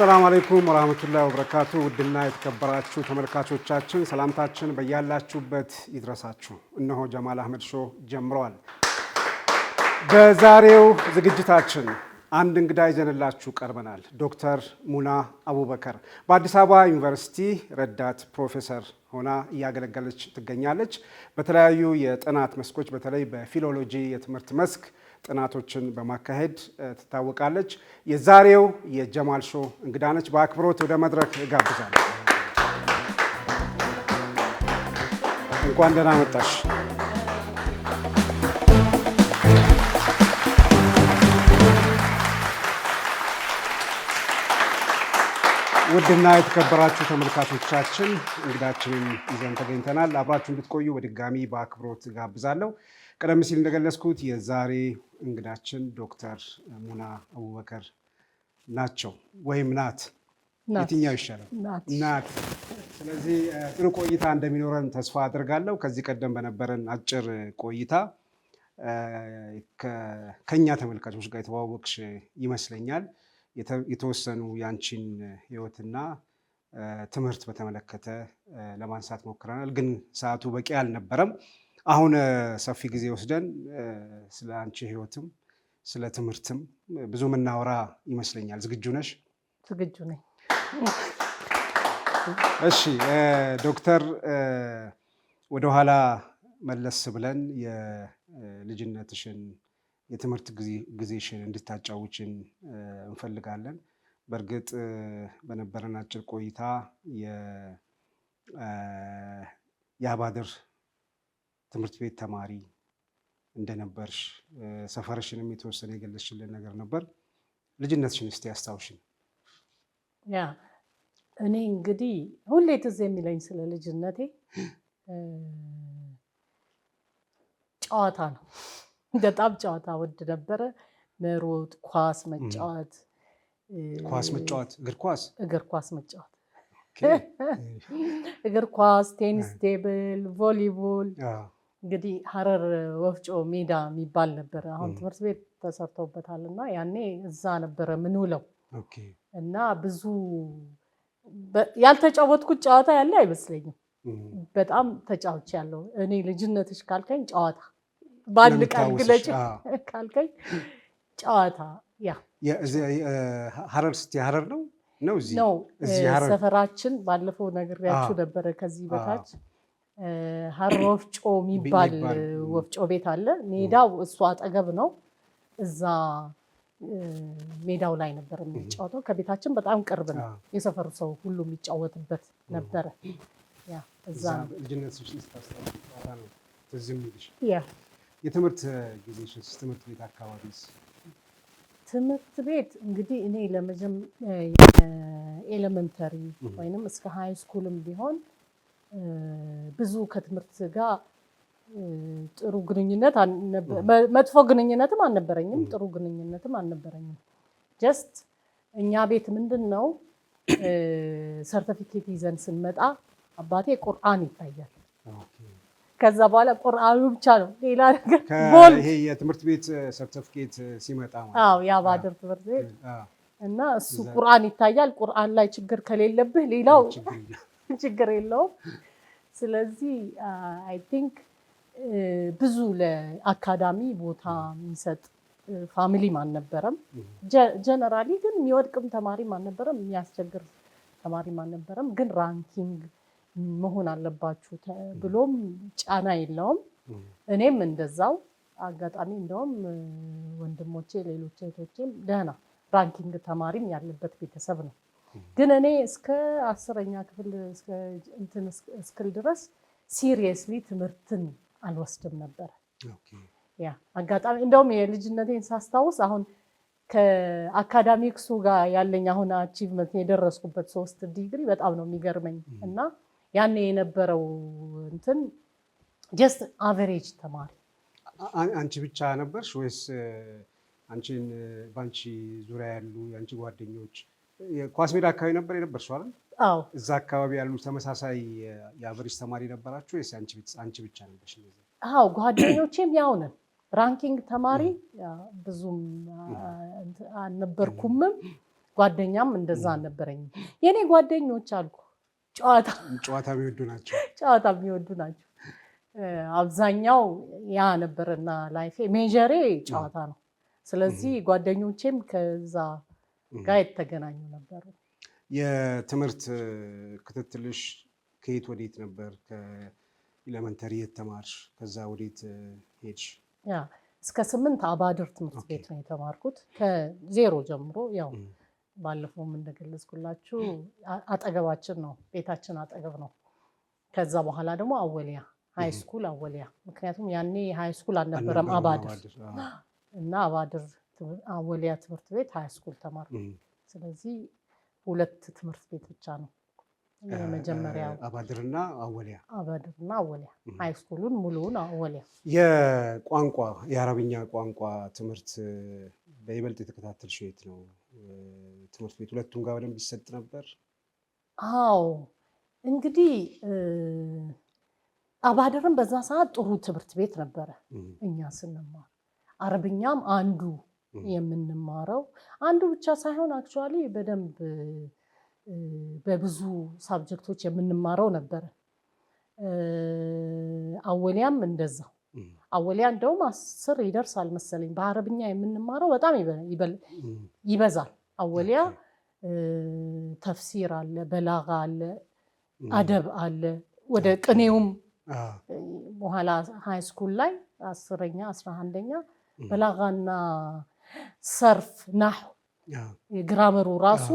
السلام عليكم ورحمة الله وبركاته ودنا يتكبراتشو تملكاتشوቻችን ሰላምታችን በያላችሁበት ይድረሳችሁ እነሆ ጀማል አህመድ ሾው ጀምሯል በዛሬው ዝግጅታችን አንድ እንግዳ ይዘንላችሁ ቀርበናል ዶክተር ሙና አቡበከር በአዲስ አበባ ዩኒቨርሲቲ ረዳት ፕሮፌሰር ሆና እያገለገለች ትገኛለች በተለያዩ የጥናት መስኮች በተለይ በፊሎሎጂ የትምህርት መስክ ጥናቶችን በማካሄድ ትታወቃለች የዛሬው የጀማል ሾው እንግዳ ነች በአክብሮት ወደ መድረክ ጋብዛለሁ እንኳን ደህና መጣሽ ውድና የተከበራችሁ ተመልካቾቻችን እንግዳችንን ይዘን ተገኝተናል አብራችሁ እንድትቆዩ በድጋሚ በአክብሮት ጋብዛለሁ ቀደም ሲል እንደገለጽኩት የዛሬ እንግዳችን ዶክተር ሙና አቡበከር ናቸው ወይም ናት የትኛው ይሻላል ናት ስለዚህ ጥሩ ቆይታ እንደሚኖረን ተስፋ አደርጋለሁ ከዚህ ቀደም በነበረን አጭር ቆይታ ከኛ ተመልካቾች ጋር የተዋወቅሽ ይመስለኛል የተወሰኑ ያንቺን ህይወትና ትምህርት በተመለከተ ለማንሳት ሞክረናል ግን ሰዓቱ በቂ አልነበረም አሁን ሰፊ ጊዜ ወስደን ስለ አንቺ ህይወትም ስለ ትምህርትም ብዙ መናወራ ይመስለኛል ዝግጁ ነሽ ዝግጁ ነኝ እሺ ዶክተር ወደ ኋላ መለስ ብለን የልጅነትሽን የትምህርት ጊዜሽን እንድታጫውችን እንፈልጋለን በእርግጥ በነበረን አጭር ቆይታ የአባድር ትምህርት ቤት ተማሪ እንደነበርሽ ሰፈርሽንም የተወሰነ የገለጽሽልን ነገር ነበር ልጅነትሽን እስቲ ያስታውሽን ያ እኔ እንግዲህ ሁሌ ትዝ የሚለኝ ስለ ልጅነቴ ጨዋታ ነው በጣም ጨዋታ ወድ ነበረ መሮጥ ኳስ መጫወት እግር ኳስ መጫወት እግር ኳስ ቴኒስ ቴብል ቮሊቦል እንግዲህ ሐረር ወፍጮ ሜዳ የሚባል ነበር አሁን ትምህርት ቤት ተሰርቶበታልና ያኔ እዛ ነበር ምንውለው እና ብዙ ያልተጫወትኩት ጨዋታ ያለ አይመስለኝም በጣም ተጫውቻለሁ እኔ ልጅነትሽ ካልከኝ ጨዋታ ባንድ ቃል ግለጭ ካልከኝ ጨዋታ ያ ሐረር ስቲ ሐረር ነው እዚህ ሰፈራችን ባለፈው ነግሬያችሁ ነበረ ከዚህ በታች ሐረር ወፍጮ የሚባል ወፍጮ ቤት አለ ሜዳው እሱ አጠገብ ነው እዛ ሜዳው ላይ ነበር የሚጫወተው ከቤታችን በጣም ቅርብ ነው የሰፈሩ ሰው ሁሉ የሚጫወትበት ነበረ ያ እዛ ልጅነትሽ ስታስታውሺ ነው ትዝም ይልሽ ያ የትምህርት ጊዜሽስ ትምህርት ቤት አካባቢስ ትምህርት ቤት እንግዲህ እኔ ኤሌመንተሪ ወይንም እስከ ሃይ ስኩልም ቢሆን ብዙ ከትምህርት ጋር ጥሩ ግንኙነት መጥፎ ግንኙነትም አልነበረኝም ጥሩ ግንኙነትም አልነበረኝም ጀስት እኛ ቤት ምንድነው ሰርቲፊኬት ይዘን ስንመጣ አባቴ ቁርአን ይታያል ከዛ በኋላ ቁርአኑ ብቻ ነው ሌላ ነገር ይሄ የትምህርት ቤት ሰርቲፊኬት ሲመጣ ማለት አዎ የአባድር ትምህርት ቤት እና እሱ ቁርአን ይታያል ቁርአን ላይ ችግር ከሌለብህ ሌላው ችግር የለውም ስለዚህ አይ ቲንክ ብዙ ለአካዳሚ ቦታ የሚሰጥ ፋሚሊም አልነበረም ጀነራሊ ግን የሚወድቅም ተማሪም አልነበረም የሚያስቸግር ተማሪም አልነበረም ግን ራንኪንግ መሆን አለባችሁ ብሎም ጫና የለውም እኔም እንደዛው አጋጣሚ እንደውም ወንድሞቼ ሌሎች እህቶቼም ደህና ራንኪንግ ተማሪም ያለበት ቤተሰብ ነው ግን እኔ እስከ 10ኛ ክፍል እስክል ድረስ ሲሪየስሊ ትምህርትን አልወስድም ነበር ያ አጋጣሚ እንደውም የልጅነቴን ሳስታውስ አሁን ከአካዳሚክሱ ጋር ያለኝ አሁን አቺቭመንት የደረስኩበት 3 ዲግሪ በጣም ነው የሚገርመኝ እና ያኔ የነበረው እንትን ጀስት አቨሬጅ ተማሪ አንቺ ብቻ ነበርሽ ወይስ አንቺን ባንቺ ዙሪያ ያሉ ያንቺ ጓደኞች ኳስ ሜዳ አካባቢ ነበር የነበርሽው አይደል አዎ እዛ አካባቢ ያሉ ተመሳሳይ የአቨሬጅ ተማሪ ነበራችሁ ወይስ አንቺ ብቻ ነበርሽ አዎ ጓደኞቼም ያው ነን ራንኪንግ ተማሪ ብዙም አልነበርኩም ጓደኛም እንደዛ ነበረኝ። የኔ ጓደኞች አልኩ ጨዋታ የሚወዱ ናቸው። አብዛኛው ያ ነበርና ላይፌ ሜጀሬ ጨዋታ ነው። ስለዚህ ጓደኞቼም ከዛ ጋር የተገናኙ ነበሩ። የትምህርት ክትትልሽ ከየት ወዴት ነበር? ከኤሌመንተሪ የተማርሽ ከዛ ወዴት ሄድሽ? ያ እስከ 8 አባድር ትምህርት ቤት ነው የተማርኩት ከዜሮ ጀምሮ። ያው ባለፈውም እንደገለጽኩላችሁ አጠገባችን ነው፣ ቤታችን አጠገብ ነው። ከዛ በኋላ ደግሞ አወሊያ ሃይ ስኩል አወሊያ፣ ምክንያቱም ያኔ ሃይ ስኩል አልነበረም አባድር እና አባድር አወሊያ ትምህርት ቤት ሃይ ስኩል ተማርኩ። ስለዚህ 2 ትምህርት ቤት ብቻ ነው የመጀመሪያው አባድርና አወሊያ ሃይ ስኩሉን ሙሉውን አወሊያ። የቋንቋ የአረብኛ ቋንቋ ትምህርት በይበልጥ የተከታተልሽው የት ነው? ትምህርት ቤት ሁለቱም ጋር በደንብ ይሰጥ ነበር? አዎ እንግዲህ አባድርም በዛ ሰዓት ጥሩ ትምህርት ቤት ነበረ እኛ ስንማር። አረብኛም አንዱ የምንማረው አንዱ ብቻ ሳይሆን አክቹአሊ በደንብ በብዙ ሳብጀክቶች የምንማረው ነበረ። አወሊያም እንደዛው። አወሊያ እንደውም 10 ይደርሳል መሰለኝ በአረብኛ የምንማረው በጣም ይበዛል። አወሊያ ተፍሲር አለ፣ በላጋ አለ፣ አደብ አለ፣ ወደ ቅኔውም በኋላ ሃይ ስኩል ላይ 10ኛ 11ኛ በላጋና ሰርፍ ናሁ ግራመሩ ራሱ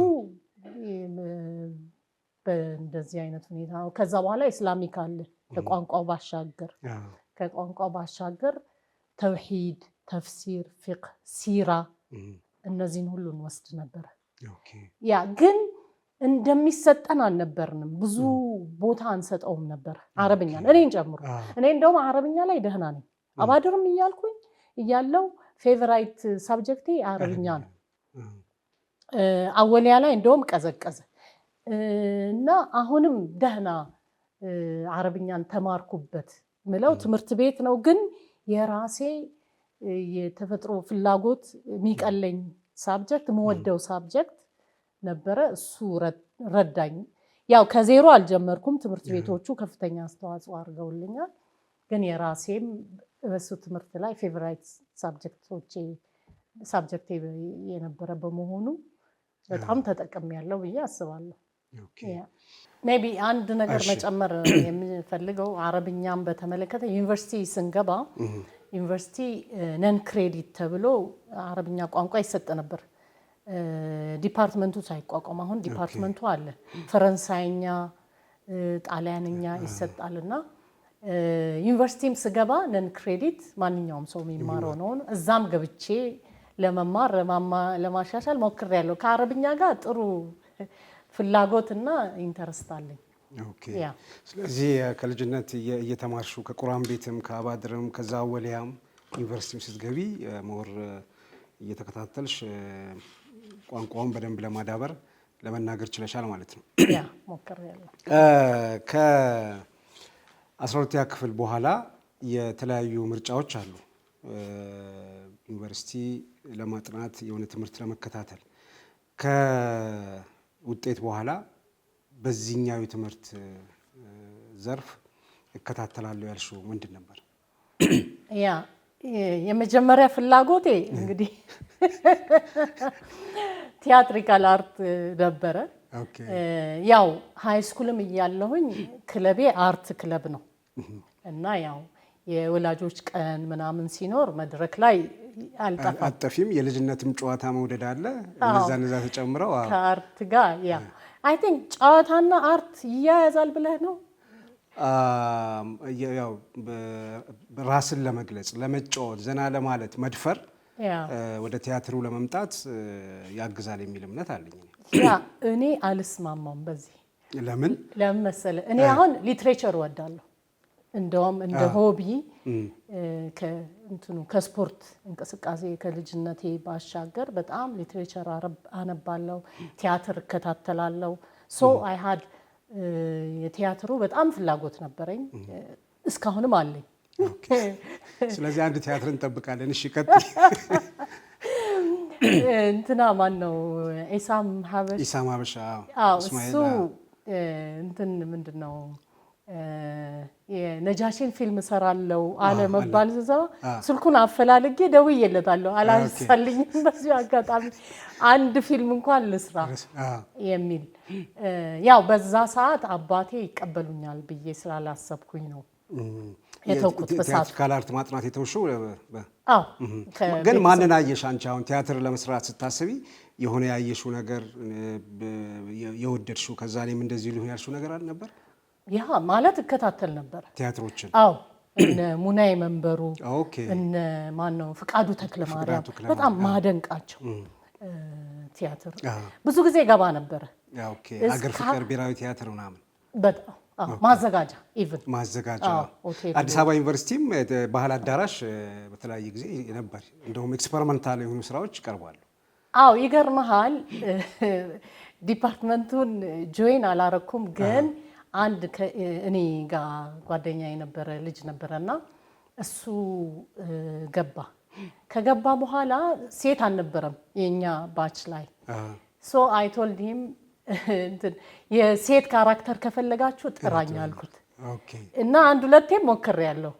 በእንደዚህ አይነት ሁኔታ ነው። ከዛ በኋላ ኢስላሚክ አለ ከቋንቋው ባሻገር ተውሂድ፣ ተፍሲር፣ ፊቅህ፣ ሲራ እነዚህን ሁሉ እንወስድ ነበር። ያ ግን እንደሚሰጠን አልነበርንም። ብዙ ቦታ አንሰጠውም ነበር አረብኛ እኔን ጨምሮ። እኔ እንደውም አረብኛ ላይ ደህና ነኝ። አባድርም እያለው ፌቨራይት ሳብጀክቴ አረብኛ ነው። አወሊያ ላይ እንደውም ቀዘቀዘ እና አሁንም ደህና አረብኛን ተማርኩበት ምለው ትምህርት ቤት ነው። ግን የራሴ የተፈጥሮ ፍላጎት የሚቀለኝ ሳብጀክት መወደው ሳብጀክት ነበረ። እሱ ረዳኝ። ያው ከዜሮ አልጀመርኩም። ትምህርት ቤቶቹ ከፍተኛ አስተዋጽኦ አድርገውልኛል። ግን የራሴም በሱ ትምህርት ላይ ፌቨራይት ሳብጀክቴ የነበረ በመሆኑ በጣም ተጠቅሜያለሁ ብዬ አስባለሁ። ሜይ ቢ አንድ ነገር መጨመር የምፈልገው አረብኛም በተመለከተ ዩኒቨርሲቲ ስንገባ ዩኒቨርሲቲ ነን ክሬዲት ተብሎ አረብኛ ቋንቋ ይሰጥ ነበር። ዲፓርትመንቱ ሳይቋቋም አሁን ዲፓርትመንቱ አለ። ፈረንሳይኛ፣ ጣሊያንኛ ይሰጣልና ዩኒቨርሲቲም ስገባ ነን ክሬዲት ማንኛውም ሰው የሚማረው ነው። እዛም ገብቼ ለመማር ለማሻሻል ሞክሬያለሁ። ከአረብኛ ጋር ጥሩ ፍላጎትና ኢንተረስት አለኝ። ስለዚህ ከልጅነት እየተማርሽው ከቁርአን ቤትም ከአባድርም ከዛ ወሊያም ዩኒቨርሲቲም ስትገቢ ሞር እየተከታተልሽ ቋንቋውን በደንብ ለማዳበር ለመናገር ችለሻል ማለት ነው። ሞክሬያለሁ። ከ12ኛ ክፍል በኋላ የተለያዩ ምርጫዎች አሉ። ዩኒቨርሲቲ ለማጥናት የሆነ ትምህርት ለመከታተል ከውጤት በኋላ በዚህኛው የትምህርት ዘርፍ እከታተላለሁ ያልሽው ምንድን ነበር? ያ የመጀመሪያ ፍላጎቴ እንግዲህ ቲያትሪካል አርት ነበረ። ያው ሃይ ስኩልም እያለሁኝ ክለቤ አርት ክለብ ነው እና ያው የወላጆች ቀን ምናምን ሲኖር መድረክ ላይ አልጠፊም። የልጅነትም ጨዋታ መውደድ አለ። እነዛ ተጨምረው ከአርት ጋር ያ አይ ቲንክ ጨዋታና አርት ይያያዛል ብለህ ነው? ያው ራስን ለመግለጽ ለመጫወት፣ ዘና ለማለት መድፈር ወደ ቲያትሩ ለመምጣት ያግዛል የሚል እምነት አለኝ። ያ እኔ አልስማማም በዚህ። ለምን መሰለህ? እኔ አሁን ሊትሬቸር እወዳለሁ። እንደውም እንደ ሆቢ ከስፖርት እንቅስቃሴ ከልጅነቴ ባሻገር በጣም ሊትሬቸር አነባለሁ፣ ቲያትር እከታተላለሁ። ሶ አይ ሃድ የቲያትሩ በጣም ፍላጎት ነበረኝ፣ እስካሁንም አለኝ። ስለዚህ አንድ ቲያትር እንጠብቃለን። እሺ ቀጥይ። እንትና ማን ነው ኢሳም ሀበሻ እሱ እንትን ምንድነው የነጃሽን ፊልም ሰራለው አለ መባል ዘዛ ስልኩን አፈላልጌ ደውዬለታለሁ አላነሳልኝም በዚህ አጋጣሚ አንድ ፊልም እንኳን ልስራ የሚል ያው በዛ ሰዓት አባቴ ይቀበሉኛል ብዬ ስላላሰብኩኝ ነው የተውኩት በሰዓት ካላርት ማጥናት የተውሽው ግን ማንን አየሽ አንቺ አሁን ቲያትር ለመስራት ስታስቢ የሆነ ያየሽው ነገር የወደድሽው ከዛ እኔም እንደዚህ ሊሆን ያልሽው ነገር አለ ነበር ያ ማለት እከታተል ነበር ቲያትሮችን እነ ሙናይ መንበሩ እነ ማን ነው ፍቃዱ ተክለማርያም በጣም ማደንቃቸው ቲያትር ብዙ ጊዜ ገባ ነበር አገር ፍቅር ብሔራዊ ቲያትር ምናምን በጣም ማዘጋጃ ኢቭን ማዘጋጃ አዲስ አበባ ዩኒቨርሲቲም ባህል አዳራሽ በተለያየ ጊዜ ነበር እንደውም ኤክስፐሪመንታል የሆኑ ስራዎች ይቀርባሉ ይገርምሃል ዲፓርትመንቱን ጆይን አላረኩም ግን አንድ እኔ ጋር ጓደኛ የነበረ ልጅ ነበርና እሱ ገባ ከገባ በኋላ ሴት አልነበረም የኛ ባች ላይ ሶ አይ ቶልድ ሂም እንትን የሴት ካራክተር ከፈለጋችሁ ጥራኝ አልኩት እና አንድ ሁለቴ ሞክሬያለሁ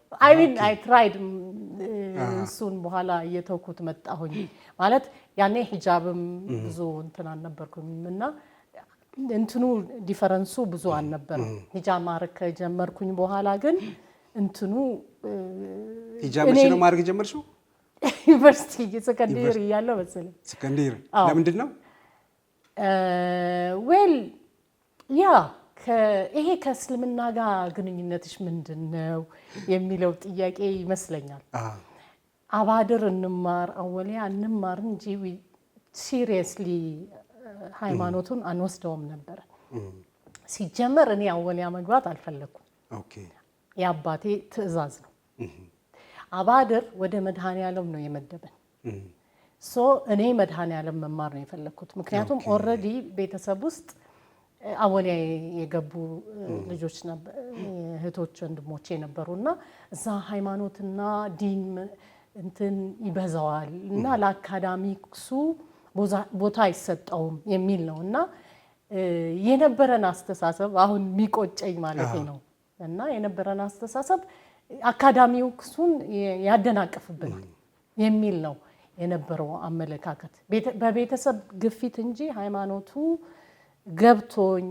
አይ ትራይድ እሱን በኋላ እየተውኩት መጣሁኝ ማለት ያኔ ሂጃብም ብዙ እንትን አልነበርኩምና እንትኑ ዲፈረንሱ ብዙ አልነበረም ሂጃብ ማድረግ ከጀመርኩኝ በኋላ ግን እንትኑ ሂጃብ ነው ማድረግ ጀመርሽው ዩኒቨርሲቲ ሰከንደሪ ያለው መሰለኝ ሰከንደሪ ለምንድን ነው ዌል ያ ይሄ ከእስልምና ጋር ግንኙነትሽ ምንድነው የሚለው ጥያቄ ይመስለኛል አባድር እንማር አወሊያ እንማር እንጂ ሲሪየስሊ ሃይማኖቱን አንወስደውም ነበር ሲጀመር እኔ አወሊያ መግባት አልፈለኩም የአባቴ ትዕዛዝ ነው አባድር ወደ መድኃኔዓለም ነው የመደበን ሶ እኔ መድኃኔዓለም መማር ነው የፈለኩት ምክንያቱም ኦሬዲ ቤተሰብ ውስጥ አወሊያ የገቡ ልጆች ነበር እህቶች ወንድሞቼ ነበሩና እዛ ሃይማኖትና ዲን እንትን ይበዛዋል እና ለአካዳሚክሱ ቦታ አይሰጠውም የሚል ነውና የነበረን አስተሳሰብ አሁን ሚቆጨኝ ማለት ነው እና የነበረን አስተሳሰብ አካዳሚክሱን ያደናቀፍብናል የሚል ነው የነበረው አመለካከት በቤተሰብ ግፊት እንጂ ሃይማኖቱ ገብቶኝ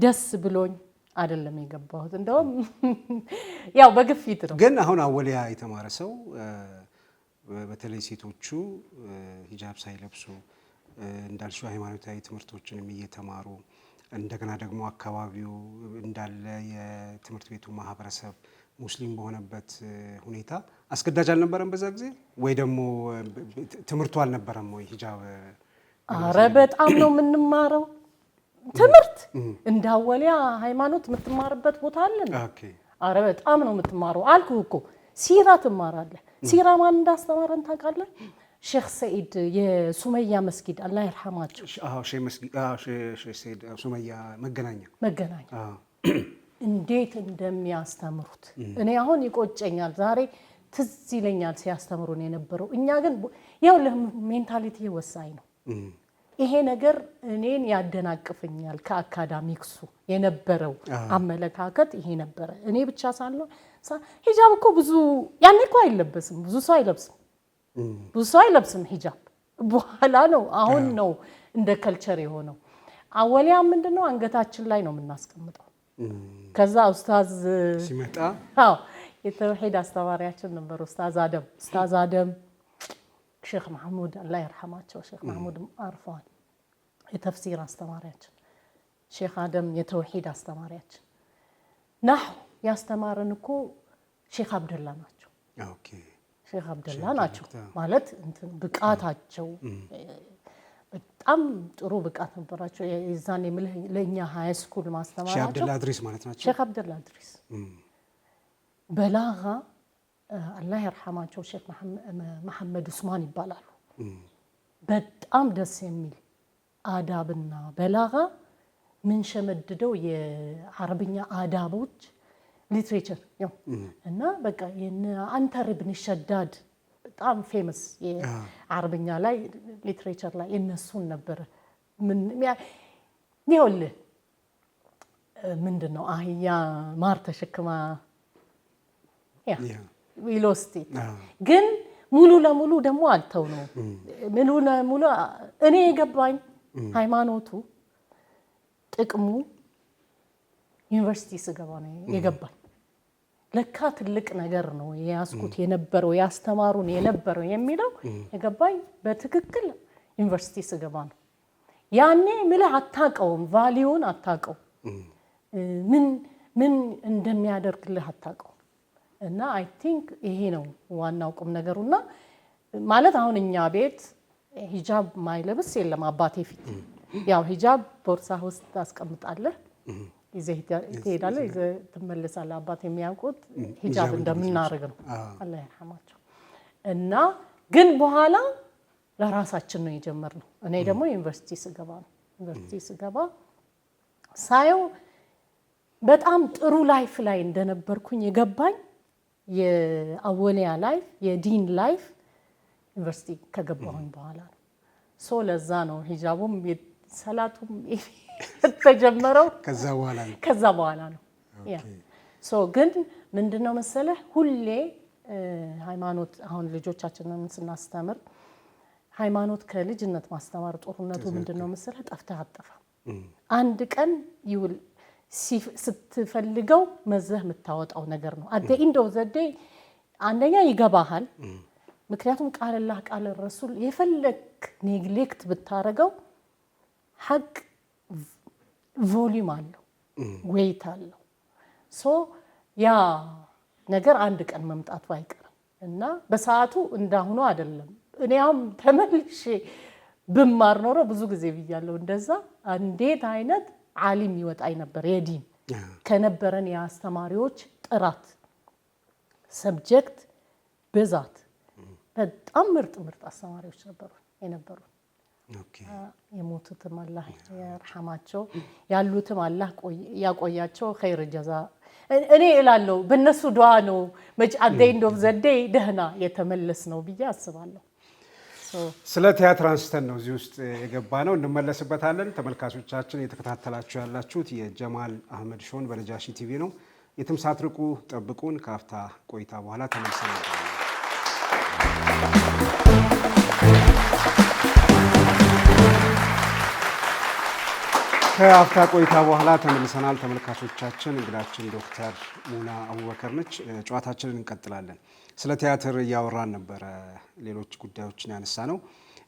ደስ ብሎኝ አይደለም የገባሁት እንደውም ያው በግፊት ነው ግን አሁን አወሊያ የተማረ ሰው በተለይ ሴቶቹ ሂጃብ ሳይለብሱ እንዳልሽው ሃይማኖታዊ ትምህርቶችንም እየተማሩ እንደገና ደግሞ አካባቢው እንዳለ የትምህርት ቤቱ ማህበረሰብ ሙስሊም በሆነበት ሁኔታ አስገዳጅ አልነበረም በዛ ጊዜ ወይ ደግሞ ትምህርቱ አልነበረም ወይ ሂጃብ አረ በጣም ነው የምንማረው ትምህርት እንዳወሊያ ሃይማኖት የምትማርበት ቦታ አለ አረ በጣም ነው የምትማረው አልኩህ እኮ ሲራ ትማራለህ ሲራ ማን እንዳስተማረን ታውቃለህ ሼክ ሰኢድ የሱመያ መስጊድ አላህ ይርሐማቸው ሼክ ሰኢድ ሱመያ መገናኛ እንዴት እንደሚያስተምሩት እኔ አሁን ይቆጨኛል ዛሬ ትዝ ይለኛል ሲያስተምሩን የነበረው እኛ ግን ያው ለሜንታሊቲ ወሳኝ ነው ይሄ ነገር እኔን ያደናቅፈኛል ከአካዳሚክሱ የነበረው አመለካከት ይሄ ነበር እኔ ብቻ ሳለው ሂጃብ እኮ ብዙ ያኔ እኮ አይለበስም ብዙ ሰው አይለብስም ሂጃብ በኋላ ነው አሁን ነው እንደ ከልቸር የሆነው አወሊያ ምንድነው አንገታችን ላይ ነው የምናስቀምጠው ከዛ ኡስታዝ ሲመጣ የተውሂድ አስተማሪያችን ነበር ኡስታዝ አደም ሼክ መሐሙድ አላህ ይርሐማቸው ሼክ መሐሙድ አርፈዋል የተፍሲር አስተማሪያችን ሼክ አደም የተውሂድ አስተማሪያችን ናሁ ያስተማረን እኮ ሼክ አብደላ ናቸው ሼክ አብደላ ናቸው ማለት እንትን ብቃታቸው በጣም ጥሩ ብቃት ነበራቸው የዛኔ ለኛ ሃይ ስኩል ማስተማራቸው ሼክ አብደላ ድሪስ ማለት ናቸው ሼክ አብደላ ድሪስ በላጋ አላህ ይርሐማቸው ሼክ መሐመድ ኡስማን ይባላሉ በጣም ደስ የሚል አዳብና በላጋ ምን ሸመድደው የአረብኛ አዳቦች ሊትሬቸር እና በቃ አንተር ኢብኑ ሸዳድ በጣም ፌመስ የአረብኛ ላይ ሊትሬቸር ላይ እነሱን ነበር ምን ይኸውልህ ምንድነው አህያ ማር ተሸክማ ዊሎስቲ ግን ሙሉ ለሙሉ ደግሞ አልተው ነው ሙሉ ለሙሉ እኔ የገባኝ ሃይማኖቱ ጥቅሙ ዩኒቨርሲቲ ስገባ ነው የገባኝ ለካ ትልቅ ነገር ነው ያስኩት የነበረው ያስተማሩን የነበረው የሚለው የገባኝ በትክክል ዩኒቨርሲቲ ስገባ ነው ያኔ ምልህ አታቀውም ቫልዩን አታቀው ምን እንደሚያደርግልህ አታቀው እና አይ ቲንክ ይሄ ነው ዋናው ቁም ነገሩና ማለት አሁን እኛ ቤት ሂጃብ ማይለብስ የለም አባቴ ፊት ያው ሂጃብ ቦርሳ ውስጥ ታስቀምጣለህ ይዘህ ትሄዳለህ ይዘህ ትመለሳለህ አባቴ የሚያውቁት ሂጃብ እንደምናረግ ነው አላህ ይርሐማቸው እና ግን በኋላ ለራሳችን ነው የጀመርነው እኔ ደግሞ ዩኒቨርሲቲ ስገባ ሳየው በጣም ጥሩ ላይፍ ላይ እንደነበርኩኝ የገባኝ የአወሊያ ላይፍ የዲን ላይፍ ዩኒቨርሲቲ ከገባሁኝ በኋላ ነው ሶ ለዛ ነው ሂጃቡም ሰላቱም ተጀመረው ከዛ በኋላ ነው ያ ሶ ግን ምንድነው መሰለህ ሁሌ ሃይማኖት አሁን ልጆቻችንን ስናስተምር ሃይማኖት ከልጅነት ማስተማር ጦርነቱ ምንድነው መሰለህ ጠፍተህ አጠፋ አንድ ቀን ይውል ስትፈልገው መዘህ የምታወጣው ነገር ነው አደ ኢንዶ ዘዴ አንደኛ ይገባሃል ምክንያቱም ቃል አላህ ቃል ረሱል የፈለክ ኔግሌክት ብታረገው ሐቅ ቮሊዩም አለው ዌይት አለው ሶ ያ ነገር አንድ ቀን መምጣቱ አይቀርም እና በሰዓቱ እንዳሁኑ አይደለም እኔም ተመልሼ ብማር ኖሮ ብዙ ጊዜ ብያለሁ እንደዛ እንዴት አይነት ዓሊም ይወጣይ ነበር የዲን ከነበረን ያስተማሪዎች ጥራት ሰብጀክት ብዛት በጣም ምርጥ አስተማሪዎች ነበሩ ኦኬ የሞቱትም አላህ ይርሐማቸው ያሉትም አላህ ያቆያቸው ኸይር ጀዛ እኔ እላለሁ በእነሱ ዱዓ ነው መጭ አደይንዶ ዘዴ ደህና የተመለስ ነው ብዬ አስባለሁ ስለ ቲያትር አንስተን ነው እዚህ ውስጥ የገባ ነው እንመለስበታለን ተመልካቾቻችን እየተከታተላችሁ ያላችሁት የጀማል አህመድ ሾን በነጃሺ ቲቪ ነው የትም ሳትርቁ ጠብቁን ካፍታ ቆይታ በኋላ ተመልሰን ከአፍታ ቆይታ በኋላ ተመልሰናል ተመልካቾቻችን እንግዳችን ዶክተር ሙና አቡበከር ነች ጨዋታችንን እንቀጥላለን ስለ ቲያትር ያወራን ነበር ሌሎች ጉዳዮችን ያነሳ ነው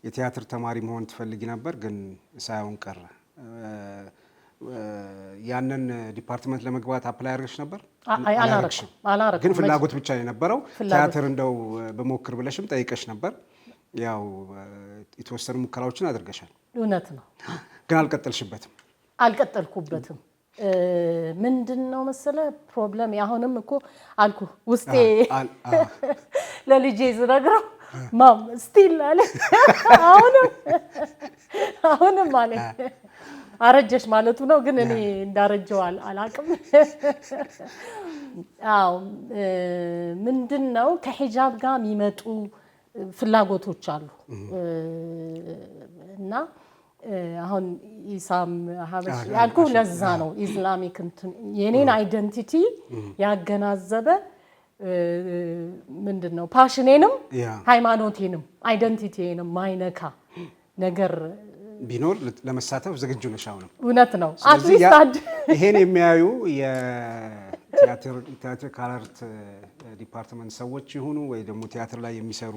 የቲያትር ተማሪ መሆን ትፈልጊ ነበር ግን ሳይሆን ቀረ ያንን ዲፓርትመንት ለመግባት አፕላይ አድርገሽ ነበር አላረክሽም ግን ፍላጎት ብቻ የነበረው ቲያትር እንደው በሞክር ብለሽም ጠይቀሽ ነበር ያው የተወሰኑ ሙከራዎችን አድርገሻል እውነት ነው ግን አልቀጠልኩበትም ምንድነው መሰለ ፕሮብለም ያሁንም እኮ አልኩ ውስጤ ለልጄ ዝነግረው ማም ስቲል አለ አሁንም ማለት አረጀሽ ማለቱ ነው ግን እኔ እንዳረጀው አላቅም አው ምንድነው ከሂጃብ ጋር የሚመጡ ፍላጎቶች አሉ እና አሁን ኢሳም ሀበሽ ያልኩ ለዛ ነው ኢስላሚክ የኔን አይደንቲቲ ያገናዘበ ምንድነው ፓሽኔንም ሃይማኖቴንም አይደንቲቲንም ማይነካ ነገር ቢኖር ለመሳተፍ ዝግጁ ነሽ አሁን እውነት ነው አትሊስት ይሄን የሚያዩ የቲያትር ካለርት ዲፓርትመንት ሰዎች ይሁኑ ወይ ደግሞ ቲያትር ላይ የሚሰሩ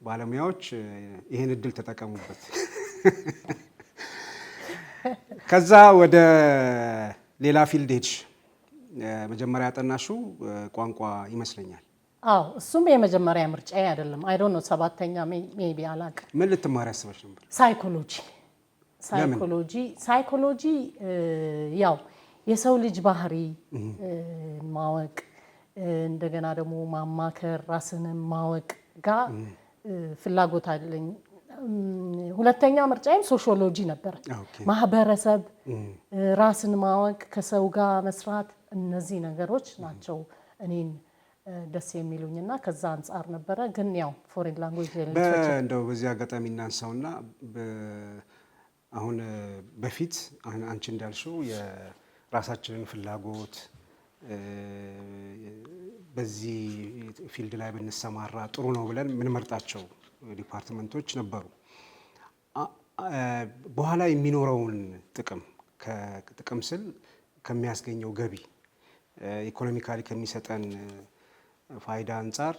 ባለሙያዎች ይሄን እድል ተጠቀሙበት ከዛ ወደ ሌላ ፊልድ ሄድሽ መጀመሪያ ያጠናሽው ቋንቋ ይመስለኛል አዎ እሱም የመጀመሪያ ምርጫዬ አይደለም አይ ዶንት ኖ ሰባተኛ ሜቢ አላቅ ምን ልትማሪ አስበሽ ነበር ሳይኮሎጂ ያው የሰው ልጅ ባህሪ ማወቅ እንደገና ደግሞ ማማከር ራስን ማወቅ ጋር ፍላጎት አለኝ ሁለተኛ ምርጫዬም ሶሺዮሎጂ ነበር ማህበረሰብ ራስን ማወቅ ከሰው ጋር መስራት እነዚህ ነገሮች ናቸው እኔን ደስ የሚሉኝና ከዛ አንፃር ነበረ። ግን ያው ፎሬን ላንጉዌጅ እንደው በዚህ አጋጣሚ እናንሳውና አሁን በፊት አንቺ እንዳልሽው የራሳችንን ፍላጎት በዚህ ፊልድ ላይ ብንሰማራ ጥሩ ነው ብለን የምንመርጣቸው ዲፓርትመንቶች ነበሩ። በኋላ የሚኖረውን ጥቅም ስል ከሚያስገኘው ገቢ ኢኮኖሚካሊ ከሚሰጠን ፋይዳ አንጻር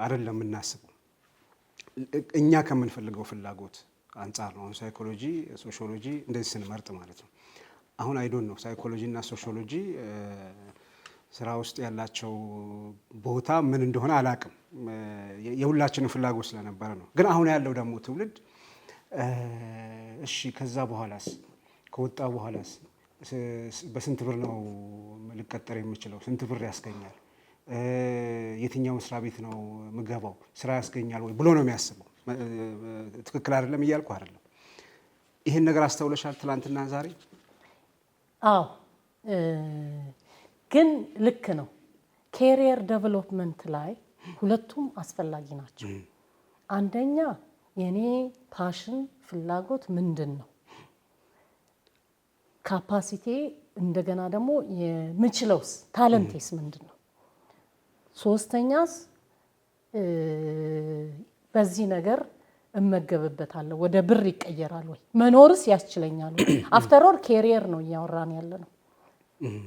አይደለም የምናስበው፣ እኛ ከምንፈልገው ፍላጎት አንጻር ነው። ሳይኮሎጂ፣ ሶሺዮሎጂ እንደዚህ ስንመርጥ ማለት ነው። አሁን አይዶን ነው ሳይኮሎጂ እና ሶሺዮሎጂ ስራ ውስጥ ያላቸው ቦታ ምን እንደሆነ አላቅም። የሁላችንም ፍላጎት ስለነበረ ነው። ግን አሁን ያለው ደግሞ ትውልድ እሺ ከዛ በኋላስ ከወጣ በኋላስ በስንት ብር ነው ልቀጠር የምችለው? ስንት ብር ያስገኛል? የትኛው መስሪያ ቤት ነው ምገባው? ስራ ያስገኛል ወይ ብሎ ነው የሚያስበው። ትክክል አይደለም እያልኩ አይደለም። ይሄን ነገር አስተውለሻል ትላንትና ዛሬ? አዎ ግን ልክ ነው። ኬሪየር ዴቨሎፕመንት ላይ ሁለቱም አስፈላጊ ናቸው። አንደኛ የኔ ፓሽን ፍላጎት ምንድን ነው? ካፓሲቲ እንደገና ደግሞ የምችለውስ ታለንቴስ ምንድን ነው? ሶስተኛስ በዚህ ነገር እመገብበታለሁ ወደ ብር ይቀየራል ወይ? መኖርስ ያስችለኛል ወይ? አፍተር ኦል ኬሪየር ነው እያወራን ያለ ነው።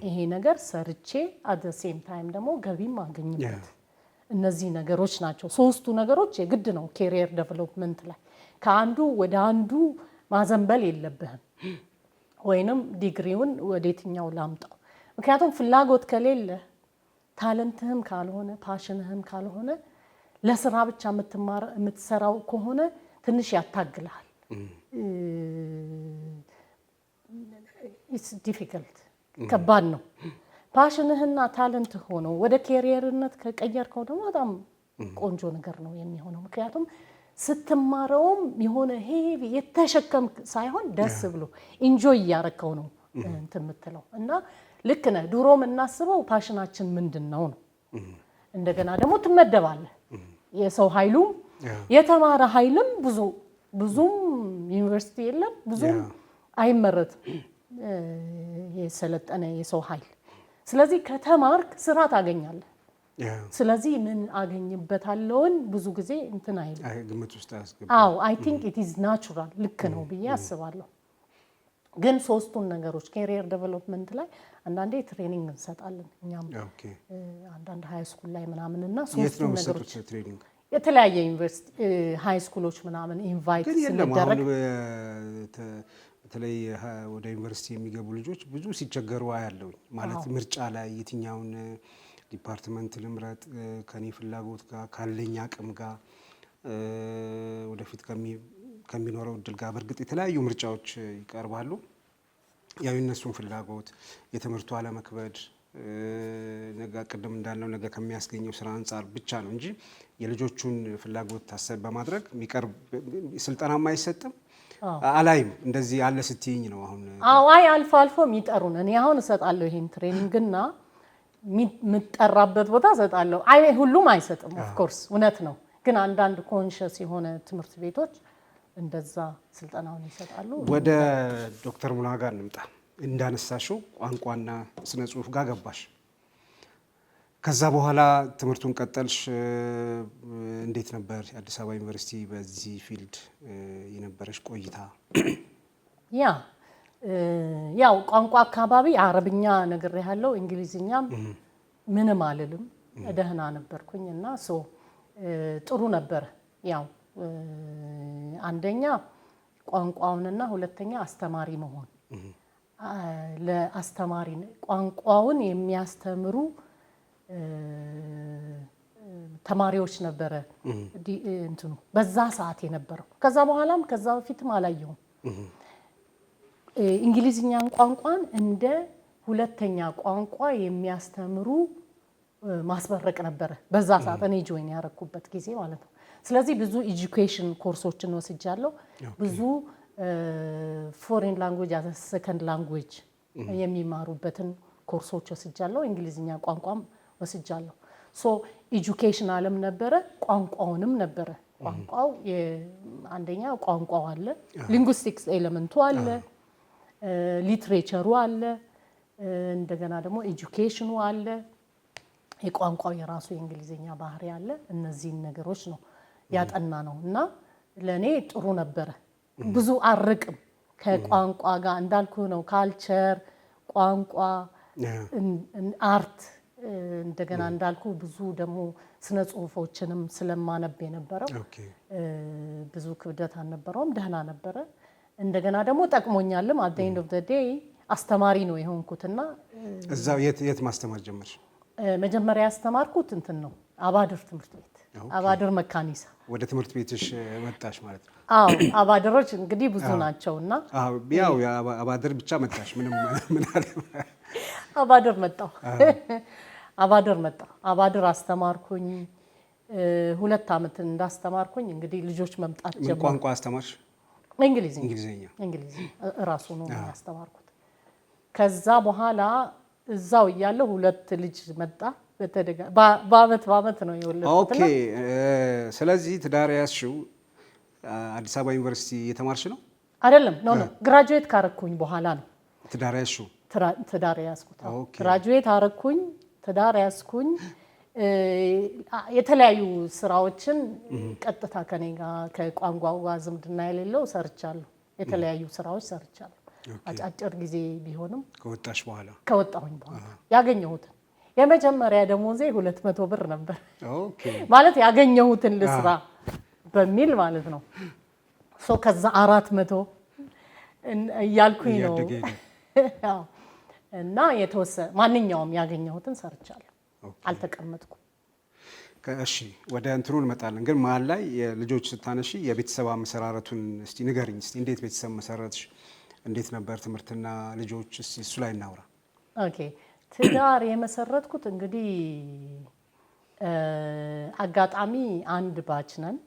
ይሄ ነገር ሰርቼ አት ዘ ሴም ታይም ደግሞ ገቢም አገኝበት። እነዚህ ነገሮች ናቸው። ሶስቱ ነገሮች የግድ ነው ኬሪየር ዴቨሎፕመንት ላይ። ከአንዱ ወደ አንዱ ማዘንበል የለብህም። ወይንም ዲግሪውን ወዴትኛው ላምጣው? ምክንያቱም ፍላጎት ከሌለ ታለንትህም ካልሆነ ፓሽንህም ካልሆነ ለስራ ብቻ የምትሰራው ከሆነ ትንሽ ያታግልሃል። ኢትስ ዲፊከልት ከባድ ነው። ፓሽንህና ታለንት ሆኖ ወደ ኬሪየርነት ከቀየርከው ደግሞ በጣም ቆንጆ ነገር ነው የሚሆነው። ምክንያቱም ስትማረውም የሆነ ሄቪ የተሸከም ሳይሆን ደስ ብሎ ኢንጆይ እያረከው ነው እንትን የምትለው እና ልክ ነህ። ድሮ የምናስበው ፓሽናችን ምንድን ነው ነው። እንደገና ደግሞ ትመደባለህ። የሰው ኃይሉም የተማረ ኃይልም ብዙም ዩኒቨርሲቲ የለም፣ ብዙም አይመረትም የሰለጠነ የሰው ኃይል። ስለዚህ ከተማርክ ስራ ታገኛለህ። ስለዚህ ምን አገኝበታለውን ብዙ ጊዜ እንትን አይልም፣ ግምት ውስጥ አያስገባም። አዎ አይ ቲንክ ኢት ኢዝ ናቹራል፣ ልክ ነው ብዬ አስባለሁ። ግን ሶስቱን ነገሮች ኬሪየር ዴቨሎፕመንት ላይ አንዳንዴ ትሬኒንግ እንሰጣለን እኛም አንዳንድ ሃይ ስኩል ላይ ምናምን እና ሶስቱን ነገሮች ትሬኒንግ የተለያየ ዩኒቨርሲቲ ሃይ ስኩሎች ምናምን ኢንቫይት ስንደረግ በተለይ ወደ ዩኒቨርሲቲ የሚገቡ ልጆች ብዙ ሲቸገሩ አያለሁኝ። ማለት ምርጫ ላይ የትኛውን ዲፓርትመንት ልምረጥ ከኔ ፍላጎት ጋር ካለኝ አቅም ጋር ወደፊት ከሚኖረው እድል ጋር። በእርግጥ የተለያዩ ምርጫዎች ይቀርባሉ። ያው የነሱን ፍላጎት የትምህርቱ አለመክበድ ነገ ቅድም እንዳልነው ነገ ከሚያስገኘው ስራ አንጻር ብቻ ነው እንጂ የልጆቹን ፍላጎት ታሳቢ በማድረግ የሚቀርብ ስልጠናም አይሰጥም። አላይም እንደዚህ አለ ስትይኝ ነው አሁን። አዎ አይ አልፎ አልፎ የሚጠሩን እኔ አሁን እሰጣለሁ ይሄን ትሬኒንግና የምጠራበት ቦታ እሰጣለሁ። አይ ሁሉም አይሰጥም ኦፍ ኮርስ እውነት ነው። ግን አንዳንድ ኮንሸስ የሆነ ትምህርት ቤቶች እንደዛ ስልጠናውን ይሰጣሉ። ወደ ዶክተር ሙና ጋር እንምጣ። እንዳነሳሽው ቋንቋና ስነ ጽሁፍ ጋር ገባሽ። ከዛ በኋላ ትምህርቱን ቀጠልሽ። እንዴት ነበር የአዲስ አበባ ዩኒቨርሲቲ በዚህ ፊልድ የነበረሽ ቆይታ? ያው ቋንቋ አካባቢ አረብኛ ነግሬሃለሁ፣ እንግሊዝኛም ምንም አልልም፣ ደህና ነበርኩኝ እና ጥሩ ነበር። ያው አንደኛ ቋንቋውንና ሁለተኛ አስተማሪ መሆን ለአስተማሪ ቋንቋውን የሚያስተምሩ ተማሪዎች ነበረ እንትኑ በዛ ሰዓት የነበረው። ከዛ በኋላም ከዛ በፊትም አላየሁም። እንግሊዝኛን ቋንቋን እንደ ሁለተኛ ቋንቋ የሚያስተምሩ ማስመረቅ ነበረ በዛ ሰዓት እኔ ጆይን ያደረኩበት ጊዜ ማለት ነው። ስለዚህ ብዙ ኤጁኬሽን ኮርሶችን ወስጃለሁ። ብዙ ፎሬን ላንጉዌጅ አዘ ሰከንድ ላንጉዌጅ የሚማሩበትን ኮርሶች ወስጃለሁ። እንግሊዝኛ ቋንቋም ወስጃለሁ። ሶ ኤጁኬሽናልም ነበረ ቋንቋውንም ነበረ ቋንቋው አንደኛ ቋንቋው አለ ሊንጉስቲክስ ኤሌመንቱ አለ ሊትሬቸሩ አለ እንደገና ደግሞ ኤጁኬሽኑ አለ የቋንቋው የራሱ የእንግሊዘኛ ባህሪ አለ እነዚህ ነገሮች ነው ያጠና ነው እና ለኔ ጥሩ ነበረ ብዙ አርቅም ከቋንቋ ጋር እንዳልኩ ነው ካልቸር ቋንቋ አርት እንደገና እንዳልኩ ብዙ ደግሞ ስነ ጽሁፎችንም ስለማነብ የነበረው ብዙ ክብደት አልነበረውም ደህና ነበረ እንደገና ደግሞ ጠቅሞኛልም at the end of the day አስተማሪ ነው የሆንኩትና እዛው የት ማስተማር ጀመርሽ መጀመሪያ ያስተማርኩት እንትን ነው አባድር ትምህርት ቤት አባድር መካኒሳ ወደ ትምህርት ቤትሽ መጣሽ ማለት ነው አዎ አባድሮች እንግዲህ ብዙ ናቸውና አዎ ያው አባድር ብቻ መጣሽ ምንም ምን አለ አባድር መጣ አባድር አስተማርኩኝ 2 አመት እንዳስተማርኩኝ እንግዲህ ልጆች መምጣት ጀመሩ ቋንቋ አስተማርሽ እንግሊዝኛ ራሱ ነው ያስተማርኩት ከዛ በኋላ እዛው እያለ 2 ልጅ መጣ በአመት ነው የወለድኩት ኦኬ ስለዚህ ትዳር ያስሽው አዲስ አበባ ዩኒቨርሲቲ የተማርሽ ነው አይደለም ኖ ግራጁዌት ካረኩኝ በኋላ ነው ትዳር ያስሽው ትዳር ያስኩት ግራጁዌት አረኩኝ ትዳር ያስኩኝ የተለያዩ ስራዎችን ቀጥታ ከኔ ጋር ከቋንቋው ጋር ዝምድና የሌለው ሰርቻለሁ የተለያዩ ስራዎች ሰርቻለሁ አጫጭር ጊዜ ቢሆንም ከወጣሁኝ በኋላ ያገኘሁትን የመጀመሪያ ደሞዜ 200 ብር ነበር ማለት ያገኘሁትን ልስራ በሚል ማለት ነው ሶ ከዛ 400 እያልኩኝ ነው እና ማንኛውም ያገኘሁትን ሰርቻለሁ አልተቀመጥኩም እሺ ወደ እንትኑ እንመጣለን ግን መሀል ላይ የልጆች ስታነሺ የቤተሰብ አመሰራረቱን እስቲ ንገሪኝ እስቲ እንዴት ቤተሰብ መሰረትሽ እንዴት ነበር ትምህርትና ልጆች እስቲ እሱ ላይ እናውራ ኦኬ ትዳር የመሰረትኩት እንግዲህ አጋጣሚ አንድ ባች ነን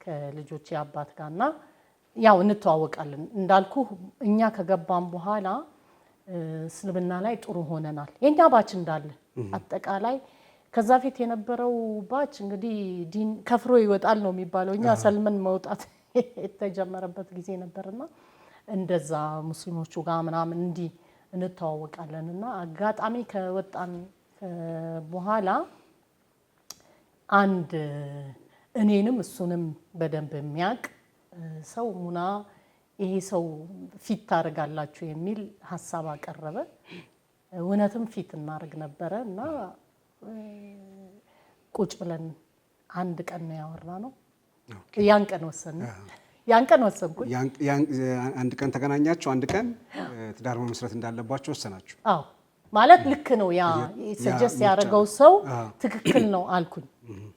ከልጆች አባት ጋርና ያው እንተዋወቃለን እንዳልኩ እኛ ከገባን በኋላ እስልምና ላይ ጥሩ ሆነናል የኛ ባች እንዳለ አጠቃላይ ከዛ ፊት የነበረው ባች እንግዲህ ዲን ከፍሮ ይወጣል ነው የሚባለው እኛ ሰልመን መውጣት የተጀመረበት ጊዜ ነበርና እንደዛ ሙስሊሞቹ ጋር ምናምን እንዲ እንተዋወቃለንና አጋጣሚ ከወጣን በኋላ አንድ እኔንም እሱንም በደንብ የሚያቅ ሰው ሙና ይሄ ሰው ፊት ታርጋላችሁ የሚል ሐሳብ አቀረበ እውነትም ፊት እናርግ ነበርና ቁጭ ብለን አንድ ቀን ነው ያወራነው ያን ቀን ወሰንኩኝ አንድ ቀን ተገናኛችሁ አንድ ቀን ትዳር መመስረት እንዳለባችሁ ወሰናችሁ አዎ ማለት ልክ ነው ያ ሰጀስት ያደረገው ሰው ትክክል ነው አልኩኝ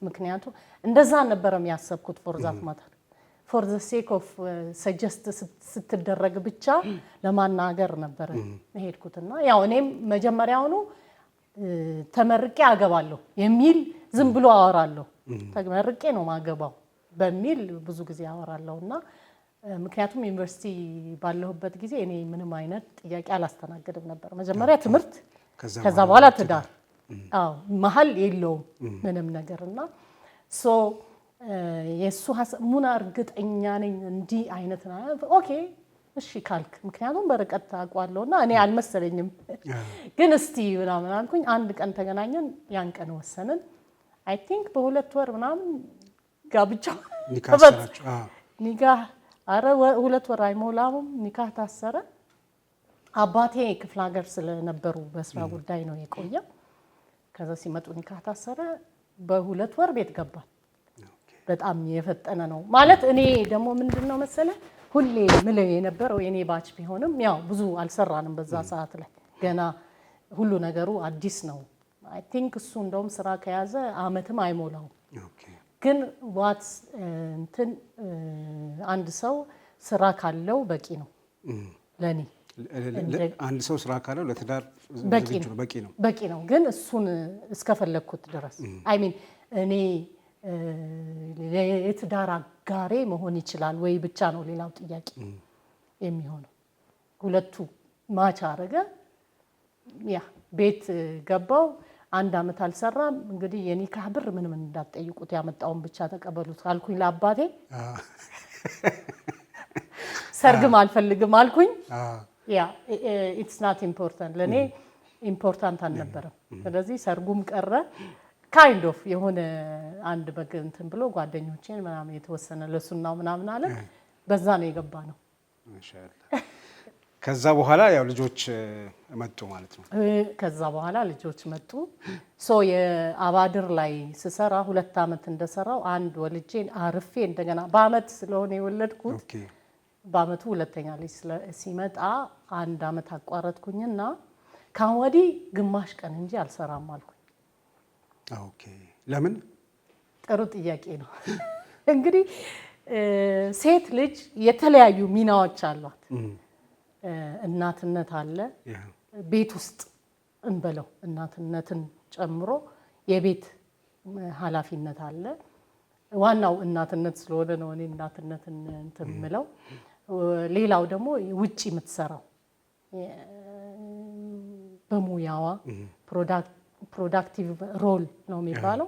ምክንያቱም እንደዛ ነበር የሚያሰብኩት for the sake of suggest ስትደረግ ብቻ ለማናገር ነበር መሄድኩትና ያው እኔም መጀመሪያው ነው ተመርቄ አገባለሁ የሚል ዝም ብሎ አወራለሁ ተመርቄ ነው ማገባው በሚል ብዙ ጊዜ አወራለሁና ምክንያቱም ዩኒቨርሲቲ ባለሁበት ጊዜ እኔ ምንም አይነት ጥያቄ አላስተናገድም ነበር መጀመሪያ ትምህርት ከዛ በኋላ ትዳር አዎ መሐል የለውም ምንም ነገርና ሶ የሱ ሙና እርግጠኛ ነኝ እንዲ አይነት ኦኬ እሺ ካልክ ምክንያቱም በርቀት አቋለውና እኔ አልመሰለኝም ግን እስቲ ምናምን አልኩኝ አንድ ቀን ተገናኘን ያን ቀን ወሰንን አይ ቲንክ በ2 ወር ምናምን ጋብቻ ኒካህ አረ 2 ወር አይሞላም ኒካህ ታሰረ አባቴ ክፍለ ሀገር ስለነበሩ በስራ ጉዳይ ነው የቆየው ከዛ ሲመጡ ኒካህ ታሰረ በ2 ወር ቤት ገባን በጣም የፈጠነ ነው ማለት እኔ ደግሞ ምንድነው መሰለ ሁሌ ምለው የነበረው የኔ ባች ቢሆንም ያው ብዙ አልሰራንም በዛ ሰዓት ላይ ገና ሁሉ ነገሩ አዲስ ነው አይ ቲንክ እሱ እንደውም ስራ ከያዘ አመትም አይሞላው ግን ዋትስ እንትን አንድ ሰው ስራ ካለው በቂ ነው ለኔ አንድ ሰው ስራ ካለው ለትዳር በቂ ነው ግን እሱን እስከፈለኩት ድረስ አይ ሚን እኔ ለትዳር አጋሬ መሆን ይችላል ወይ ብቻ ነው ሌላው ጥያቄ የሚሆነው ሁለቱ ማች አረገ ያ ቤት ገባው 1 ዓመት አልሰራም። እንግዲህ የኒካህ ብር ምንም እንዳትጠይቁት ያመጣውን ብቻ ተቀበሉት አልኩኝ ለአባቴ። ሰርግም አልፈልግም አልኩኝ። ያ ኢትስ ናት ኢምፖርታንት ለኔ ኢምፖርታንት አልነበረም። ስለዚህ ሰርጉም ቀረ። ካይንድ ኦፍ የሆነ አንድ በግ እንትን ብሎ ጓደኞቼን ምናምን የተወሰነ ለሱናው ምናምን አለ። በዛ ነው የገባ ነው። ማሻአላህ። ከዛ በኋላ ያው ልጆች መጡ ማለት ነው። ከዛ በኋላ ልጆች መጡ። ሶ የአባድር ላይ ስሰራ 2 ዓመት እንደሰራው አንድ ወልጄ አርፌ እንደገና በአመት ስለሆነ የወለድኩት በአመቱ ሁለተኛ ልጅ ሲመጣ 1 ዓመት አቋረጥኩኝና ካሁን ወዲህ ግማሽ ቀን እንጂ አልሰራም አልኩኝ። ኦኬ ለምን? ጥሩ ጥያቄ ነው። እንግዲህ ሴት ልጅ የተለያዩ ሚናዎች አሏት። እናትነት አለ፣ ቤት ውስጥ እንበለው እናትነትን ጨምሮ የቤት ኃላፊነት አለ። ዋናው እናትነት ስለሆነ ነው እኔ እናትነትን እንትን የምለው። ሌላው ደግሞ ውጪ የምትሰራው በሙያዋ ፕሮዳክቲቭ ሮል ነው የሚባለው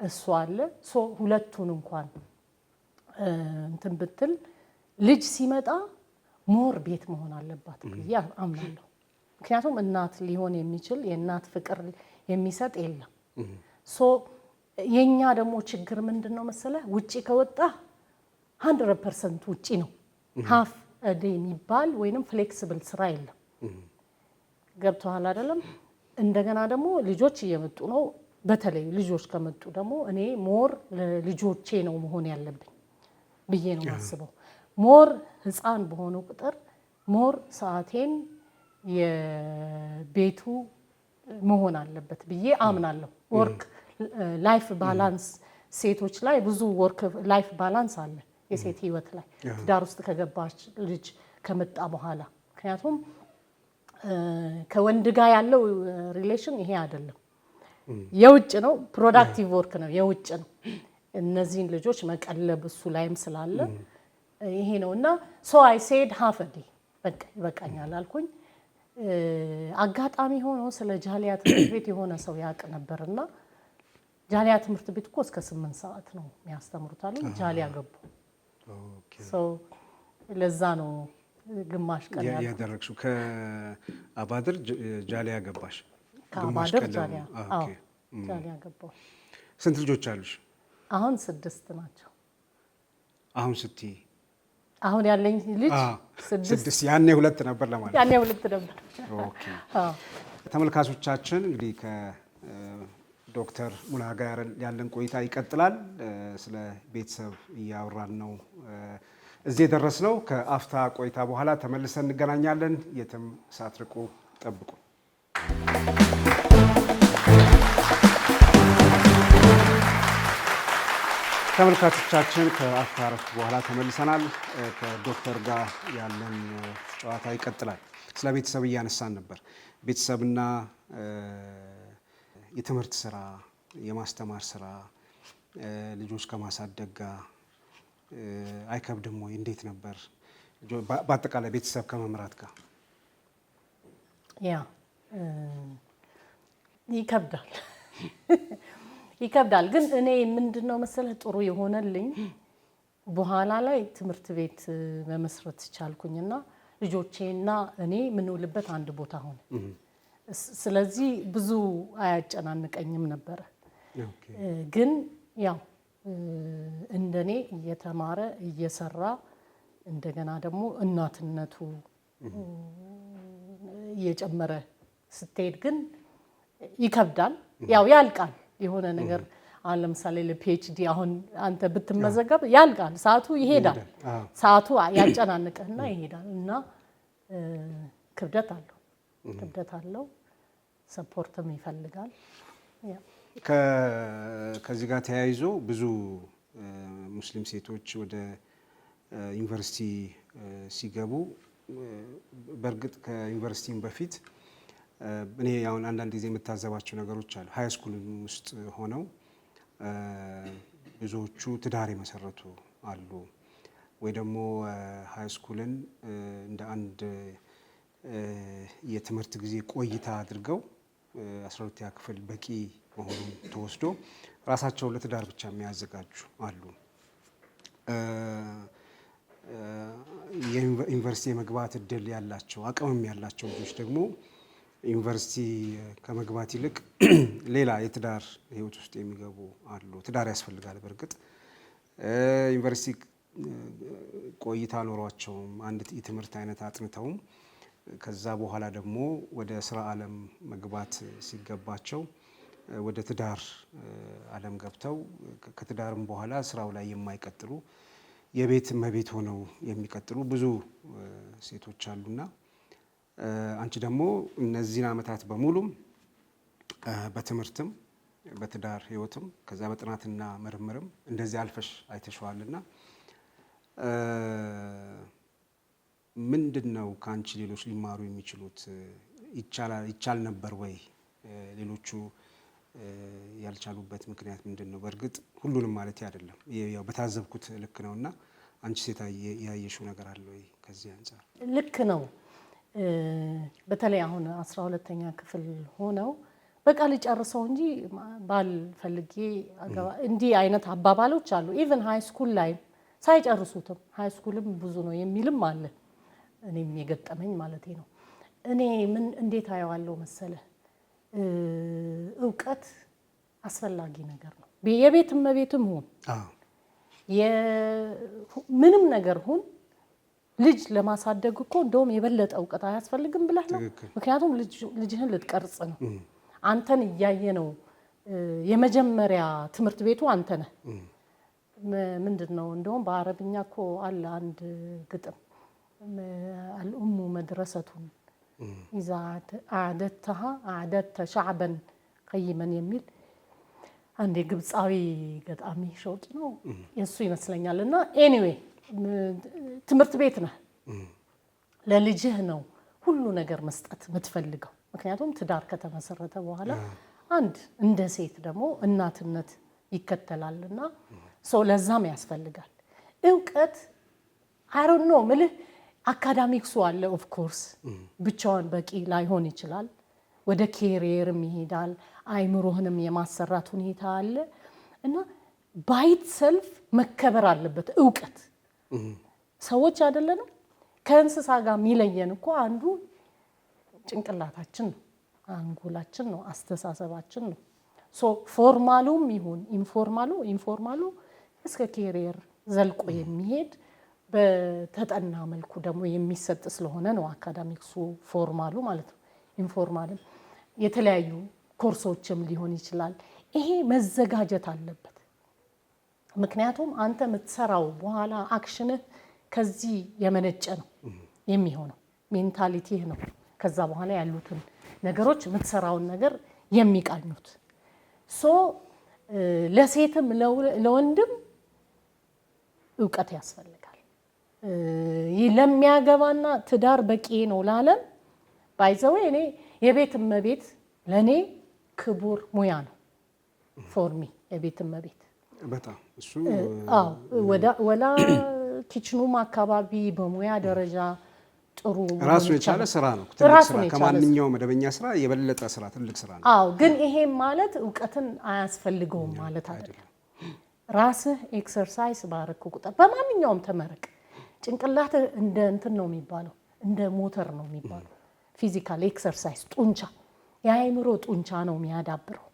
እሱ አለ። ሶ ሁለቱን እንኳን እንትን ብትል ልጅ ሲመጣ ሞር ቤት መሆን አለባት ብዬ አምናለሁ። ምክንያቱም እናት ሊሆን የሚችል የእናት ፍቅር የሚሰጥ የለም። ሶ የኛ ደግሞ ችግር ምንድነው መሰለህ? ውጪ ከወጣ 100% ውጪ ነው። ሃፍ ዴ የሚባል ወይንም ፍሌክሲብል ስራ የለም። ገብቶሃል አይደለም? እንደገና ደግሞ ልጆች እየመጡ ነው። በተለይ ልጆች ከመጡ ደግሞ እኔ ሞር ለልጆቼ ነው መሆን ያለብኝ ብዬ ነው ማስበው። ሞር ህፃን በሆኑ ቁጥር ሞር ሰዓቴን የቤቱ መሆን አለበት ብዬ አምናለሁ። ወርክ ላይፍ ባላንስ ሴቶች ላይ ብዙ ወርክ ላይፍ ባላንስ አለ የሴት ህይወት ላይ ትዳር ውስጥ ከገባች ልጅ ከመጣ በኋላ። ምክንያቱም ከወንድ ጋር ያለው ሪሌሽን ይሄ አይደለም፣ የውጭ ነው። ፕሮዳክቲቭ ወርክ ነው፣ የውጭ ነው። እነዚህን ልጆች መቀለብ እሱ ላይም ስላለ ይሄ ነውና ሶ አይ ሴድ ሃፍ ዴ በቃ ይበቃኛል አልኩኝ። አጋጣሚ ሆኖ ስለ ጃሊያ ትምህርት ቤት የሆነ ሰው ያውቅ ነበርና ጃሊያ ትምህርት ቤት እኮ እስከ 8 ሰዓት ነው የሚያስተምሩት አሉ። ጃሊያ ገቡ። ሶ ለዛ ነው ግማሽ ቀን ያደረግሽው። ከአባድር ጃሊያ ገባሽ? ከአባድር ጃሊያ ጃሊያ ገባሁ። ስንት ልጆች አሉሽ? አሁን 6 ናቸው። አሁን ስትይ አሁን ያለኝ ልጅ 6። ያኔ 2 ነበር ለማለት? ያኔ 2 ነበር። ኦኬ። ተመልካቾቻችን እንግዲህ ከዶክተር ሙላ ጋር ያለን ቆይታ ይቀጥላል። ስለ ቤተሰብ እያወራን ነው እዚህ የደረስነው። ከአፍታ ቆይታ በኋላ ተመልሰን እንገናኛለን። የትም ሳትርቁ ጠብቁ። ተመልካቾቻችን ከአፍታ እረፍት በኋላ ተመልሰናል። ከዶክተር ጋር ያለን ጨዋታ ይቀጥላል። ስለ ቤተሰብ እያነሳን ነበር። ቤተሰብና የትምህርት ስራ፣ የማስተማር ስራ ልጆች ከማሳደግ ጋር አይከብድም ወይ? እንዴት ነበር በአጠቃላይ ቤተሰብ ከመምራት ጋር? ያ ይከብዳል ይከብዳል። ግን እኔ ምንድነው መሰለህ ጥሩ የሆነልኝ በኋላ ላይ ትምህርት ቤት መመስረት ቻልኩኝና ልጆቼና እኔ ምንውልበት አንድ ቦታ ሆነ። ስለዚህ ብዙ አያጨናንቀኝም ነበር። ግን ያው እንደኔ እየተማረ እየሰራ እንደገና ደግሞ እናትነቱ እየጨመረ ስትሄድ ግን ይከብዳል። ያው ያልቃል የሆነ ነገር። አሁን ለምሳሌ ለፒኤችዲ አሁን አንተ ብትመዘገብ ያልቃል፣ ሰዓቱ ይሄዳል። ሰዓቱ ያጨናንቅህና ይሄዳል እና ክብደት አለው፣ ሰፖርትም ይፈልጋል። ከዚህ ጋር ተያይዞ ብዙ ሙስሊም ሴቶች ወደ ዩኒቨርሲቲ ሲገቡ በእርግጥ ከዩኒቨርሲቲም በፊት እኔ አሁን አንዳንድ ጊዜ የምታዘባቸው ነገሮች አሉ። ሃይ ስኩል ውስጥ ሆነው ብዙዎቹ ትዳር የመሰረቱ አሉ፣ ወይ ደግሞ ሃይ ስኩልን እንደ አንድ የትምህርት ጊዜ ቆይታ አድርገው 12ኛ ክፍል በቂ መሆኑን ተወስዶ ራሳቸውን ለትዳር ብቻ የሚያዘጋጁ አሉ። የዩኒቨርሲቲ የመግባት እድል ያላቸው አቅምም ያላቸው ልጆች ደግሞ ዩኒቨርሲቲ ከመግባት ይልቅ ሌላ የትዳር ህይወት ውስጥ የሚገቡ አሉ። ትዳር ያስፈልጋል። በእርግጥ ዩኒቨርሲቲ ቆይታ ኖሯቸውም አንድ የትምህርት አይነት አጥንተውም ከዛ በኋላ ደግሞ ወደ ስራ ዓለም መግባት ሲገባቸው ወደ ትዳር ዓለም ገብተው ከትዳርም በኋላ ስራው ላይ የማይቀጥሉ የቤት እመቤት ሆነው የሚቀጥሉ ብዙ ሴቶች አሉና አንቺ ደግሞ እነዚህን ዓመታት በሙሉ በትምህርትም በትዳር ህይወትም ከዛ በጥናትና ምርምርም እንደዚህ አልፈሽ አይተሽዋልና ምንድነው ካንቺ ሌሎች ሊማሩ የሚችሉት? ይቻል ነበር ወይ? ሌሎቹ ያልቻሉበት ምክንያት ምንድነው? በእርግጥ ሁሉንም ማለት አይደለም፣ ያው በታዘብኩት ልክ ነውና አንቺ ሴት ያየሽው ነገር አለ ወይ ከዚህ አንፃር? ልክ ነው። በተለይ አሁን 12ኛ ክፍል ሆነው በቃ ልጨርሰው እንጂ ባል ፈልጌ አገባ እንዲህ አይነት አባባሎች አሉ። ኢቭን ሃይ ስኩል ላይ ሳይጨርሱትም ሃይ ስኩልም ብዙ ነው የሚልም አለ። እኔም የገጠመኝ ማለቴ ነው። እኔ ምን እንዴት አየዋለሁ መሰለ፣ እውቀት አስፈላጊ ነገር ነው። የቤትም ቤትም ሁን ምንም ነገር ሁን ልጅ ለማሳደግ እኮ እንደውም የበለጠ እውቀት አያስፈልግም ብለህ ነው። ምክንያቱም ልጅህን ልትቀርጽ ነው። አንተን እያየ ነው። የመጀመሪያ ትምህርት ቤቱ አንተ ነህ። ምንድነው እንደውም በአረብኛ እኮ አለ አንድ ግጥም አልኡሙ መድረሰቱን ኢዛ አዕደተሃ አዕደተ ሻዕበን ቀይመን የሚል አንድ የግብፃዊ ገጣሚ ሾጥ ነው የሱ ይመስለኛል። እና ኤኒዌይ ትምህርት ቤት ነህ። ለልጅህ ነው ሁሉ ነገር መስጠት የምትፈልገው። ምክንያቱም ትዳር ከተመሰረተ በኋላ አንድ እንደ ሴት ደግሞ እናትነት ይከተላልና ሰው ለዛም ያስፈልጋል እውቀት። አሮን ነው ምልህ አካዳሚክሱ አለ ኦፍ ኮርስ ብቻውን በቂ ላይሆን ይችላል። ወደ ኬሪየርም ይሄዳል። አይምሮህንም የማሰራት ሁኔታ አለ እና ባይት ሰልፍ መከበር አለበት እውቀት። ሰዎች አይደለንም ከእንስሳ ጋር የሚለየን እኮ አንዱ ጭንቅላታችን ነው፣ አንጎላችን ነው፣ አስተሳሰባችን ነው። ሶ ፎርማሉም ይሁን ኢንፎርማሉ እስከ ኬሪየር ዘልቆ የሚሄድ በተጠና መልኩ ደግሞ የሚሰጥ ስለሆነ ነው አካዳሚክሱ ፎርማሉ ማለት ነው። ኢንፎርማልም የተለያዩ ኮርሶችም ሊሆን ይችላል። ይሄ መዘጋጀት አለበት። ምክንያቱም አንተ የምትሰራው በኋላ አክሽንህ ከዚህ የመነጨ ነው የሚሆነው። ሜንታሊቲህ ነው ከዛ በኋላ ያሉትን ነገሮች የምትሰራውን ነገር የሚቃኙት። ሶ ለሴትም ለወንድም እውቀት ያስፈልጋል። ለሚያገባና ትዳር በቂ ነው ላለም ባይዘው እኔ የቤት እመቤት ለኔ ክቡር ሙያ ነው። ፎርሚ የቤት እመቤት በጣም እሱ ወላ ኪችኑም አካባቢ በሙያ ደረጃ ጥሩ ራሱ የቻለ ስራ ነው። ትልቅ ስራ ከማንኛውም መደበኛ ስራ የበለጠ ስራ ትልቅ ስራ ነው። ግን ይሄ ማለት እውቀትን አያስፈልገውም ማለት አይደለም። ራስህ ኤክሰርሳይዝ ባረክ ቁጥር በማንኛውም ተመረቅ። ጭንቅላት እንደ እንትን ነው የሚባለው፣ እንደ ሞተር ነው የሚባለው። ፊዚካል ኤክሰርሳይዝ ጡንቻ፣ የአእምሮ ጡንቻ ነው የሚያዳብረው።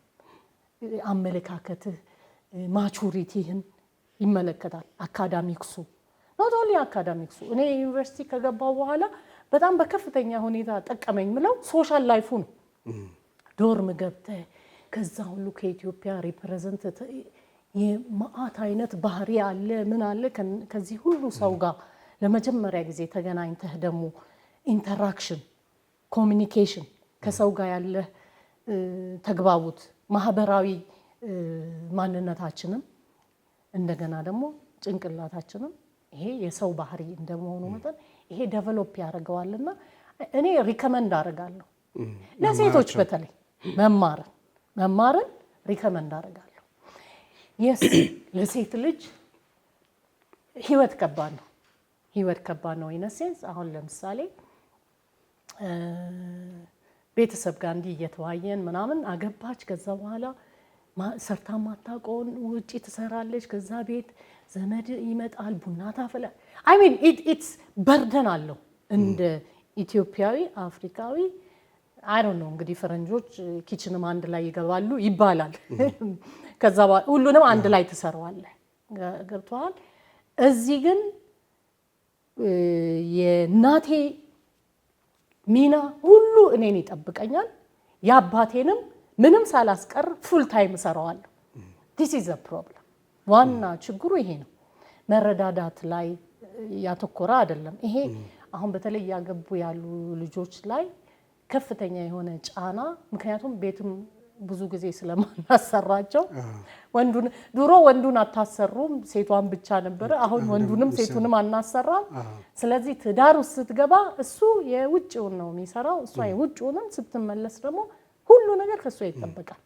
አመለካከትህ ማቹሪቲህን ይመለከታል። አካዳሚክሱ ኖት ኦንሊ አካዳሚክሱ። እኔ ዩኒቨርሲቲ ከገባው በኋላ በጣም በከፍተኛ ሁኔታ ጠቀመኝ ምለው ሶሻል ላይፉ ነው። ዶርም ገብተህ ከዛ ሁሉ ከኢትዮጵያ ሪፕሬዘንት የማአት አይነት ባህሪ አለ ምን አለ። ከዚህ ሁሉ ሰው ጋር ለመጀመሪያ ጊዜ ተገናኝተህ ደግሞ ኢንተራክሽን ኮሚኒኬሽን ከሰው ጋር ያለ ተግባቡት ማህበራዊ ማንነታችንም እንደገና ደግሞ ጭንቅላታችንም ይሄ የሰው ባህሪ እንደመሆኑ መጠን ይሄ ዴቨሎፕ ያደርገዋልና እኔ ሪከመንድ አደርጋለሁ ለሴቶች በተለይ መማርን ሪከመንድ አደርጋለሁ። የስ ለሴት ልጅ ህይወት ከባድ ነው ኢነሴንስ። አሁን ለምሳሌ ቤተሰብ ጋር እንዲህ እየተዋየን ምናምን አገባች። ከዛ በኋላ ሰርታ ማታውቀውን ውጪ ትሰራለች። ከዛ ቤት ዘመድ ይመጣል፣ ቡና ታፈላ። አይ ሚን ኢትስ በርደን አለው እንደ ኢትዮጵያዊ አፍሪካዊ። አይ ዶንት ኖ እንግዲህ ፈረንጆች ኪችንም አንድ ላይ ይገባሉ ይባላል። ከዛ ሁሉንም አንድ ላይ ትሰራዋለህ። ገብቶሃል? እዚህ ግን የናቴ ሚና ሁሉ እኔን ይጠብቀኛል። የአባቴንም ምንም ሳላስቀር ፉል ታይም እሰራዋለሁ። this is a problem። ዋና ችግሩ ይሄ ነው። መረዳዳት ላይ ያተኮረ አይደለም። ይሄ አሁን በተለይ ያገቡ ያሉ ልጆች ላይ ከፍተኛ የሆነ ጫና፣ ምክንያቱም ቤትም ብዙ ጊዜ ስለማናሰራቸው ድሮ ወንዱን አታሰሩም ሴቷን ብቻ ነበረ። አሁን ወንዱንም ሴቱንም አናሰራም። ስለዚህ ትዳር ውስጥ ስትገባ እሱ የውጭውን ነው የሚሰራው፣ እሷ የውጭውንም። ስትመለስ ደግሞ ሁሉ ነገር ከእሷ ይጠበቃል።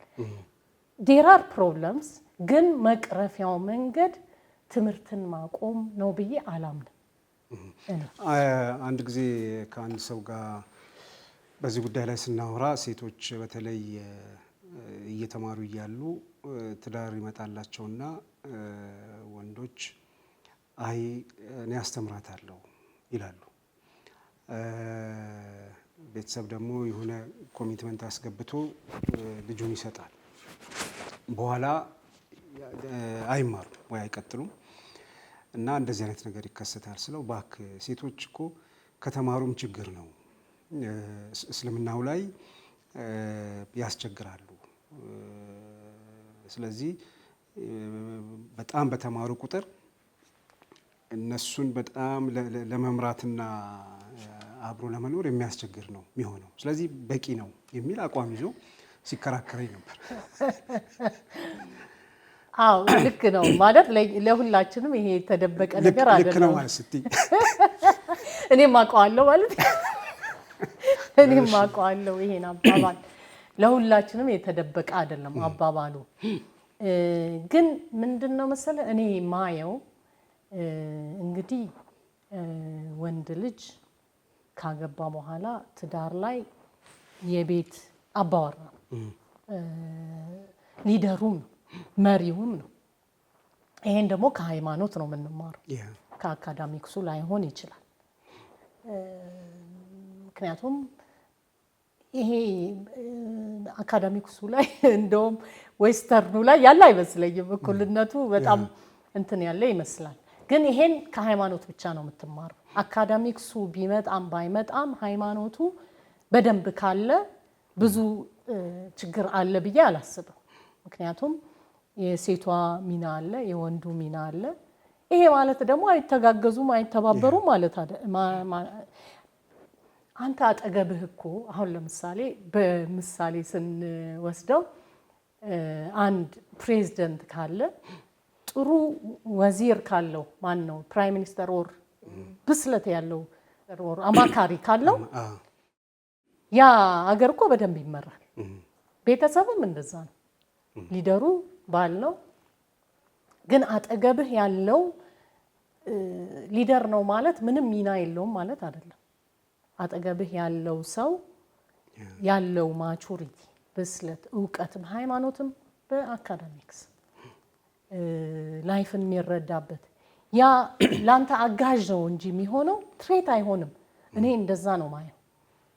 there are problems ግን መቅረፊያው መንገድ ትምህርትን ማቆም ነው ብዬ አላምንም። አንድ ጊዜ ከአንድ ሰው ጋር በዚህ ጉዳይ ላይ ስናወራ ሴቶች በተለይ እየተማሩ እያሉ ትዳር ይመጣላቸውና ወንዶች አይ እኔ አስተምራታለሁ ይላሉ። ቤተሰብ ደግሞ የሆነ ኮሚትመንት አስገብቶ ልጁን ይሰጣል። በኋላ አይማሩም ወይ አይቀጥሉም እና እንደዚህ አይነት ነገር ይከሰታል። ስለው እባክህ ሴቶች እኮ ከተማሩም ችግር ነው፣ እስልምናው ላይ ያስቸግራሉ። ስለዚህ በጣም በተማሩ ቁጥር እነሱን በጣም ለመምራትና አብሮ ለመኖር የሚያስቸግር ነው የሚሆነው። ስለዚህ በቂ ነው የሚል አቋም ይዞ ሲከራከረኝ ነበር። አዎ ልክ ነው ማለት ለሁላችንም ይሄ የተደበቀ ነገር አይደለም። ልክ ነው ማለት ስትይ እኔም አውቀዋለሁ ማለት እኔም አውቀዋለሁ። ይሄን አባባል ለሁላችንም የተደበቀ አይደለም አባባሉ። ግን ምንድነው መሰለ እኔ ማየው እንግዲህ ወንድ ልጅ ካገባ በኋላ ትዳር ላይ የቤት አባወራ ሊደሩም መሪውም ነው። ይሄን ደግሞ ከሃይማኖት ነው የምንማረው፣ ከአካዳሚክሱ ላይሆን ይችላል። ምክንያቱም ይሄ አካዳሚክሱ ላይ እንደውም ዌስተርኑ ላይ ያለ አይመስለኝም። እኩልነቱ በጣም እንትን ያለ ይመስላል። ግን ይሄን ከሃይማኖት ብቻ ነው የምትማረው። አካዳሚክሱ ቢመጣም ባይመጣም ሃይማኖቱ በደንብ ካለ ብዙ ችግር አለ ብዬ አላስብም። ምክንያቱም የሴቷ ሚና አለ፣ የወንዱ ሚና አለ። ይሄ ማለት ደግሞ አይተጋገዙም አይተባበሩም ማለት አንተ አጠገብህ እኮ አሁን ለምሳሌ በምሳሌ ስንወስደው አንድ ፕሬዝዳንት ካለ ጥሩ ወዚር ካለው ማን ነው ፕራይም ሚኒስተር ኦር ብስለት ያለው ኦር አማካሪ ካለው ያ ሀገር እኮ በደንብ ይመራል። ቤተሰብም እንደዛ ነው። ሊደሩ ባል ነው። ግን አጠገብህ ያለው ሊደር ነው ማለት ምንም ሚና የለውም ማለት አይደለም። አጠገብህ ያለው ሰው ያለው ማቹሪቲ፣ ብስለት፣ እውቀትም፣ ሃይማኖትም በአካዳሚክስ ላይፍን የሚረዳበት ያ ላንተ አጋዥ ነው እንጂ የሚሆነው ትሬት አይሆንም። እኔ እንደዛ ነው ማየው።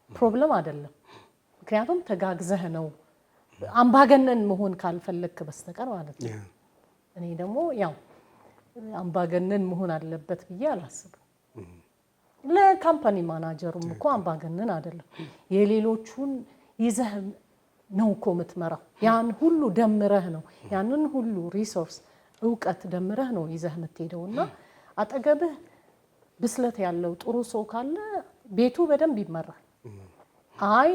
ፕሮብለም አይደለም። ምክንያቱም ተጋግዘህ ነው አምባገነን መሆን ካልፈለክ በስተቀር ማለት ነው። እኔ ደግሞ ያው አምባገነን መሆን አለበት ብዬ አላስብም። ለካምፓኒ ማናጀሩም እኮ አምባገነን አይደለም። የሌሎቹን ይዘህ ነው እኮ የምትመራው። ያን ሁሉ ደምረህ ነው ያንን ሁሉ ሪሶርስ እውቀት ደምረህ ነው ይዘህ የምትሄደውና አጠገብህ ብስለት ያለው ጥሩ ሰው ካለ ቤቱ በደንብ ይመራል። አይ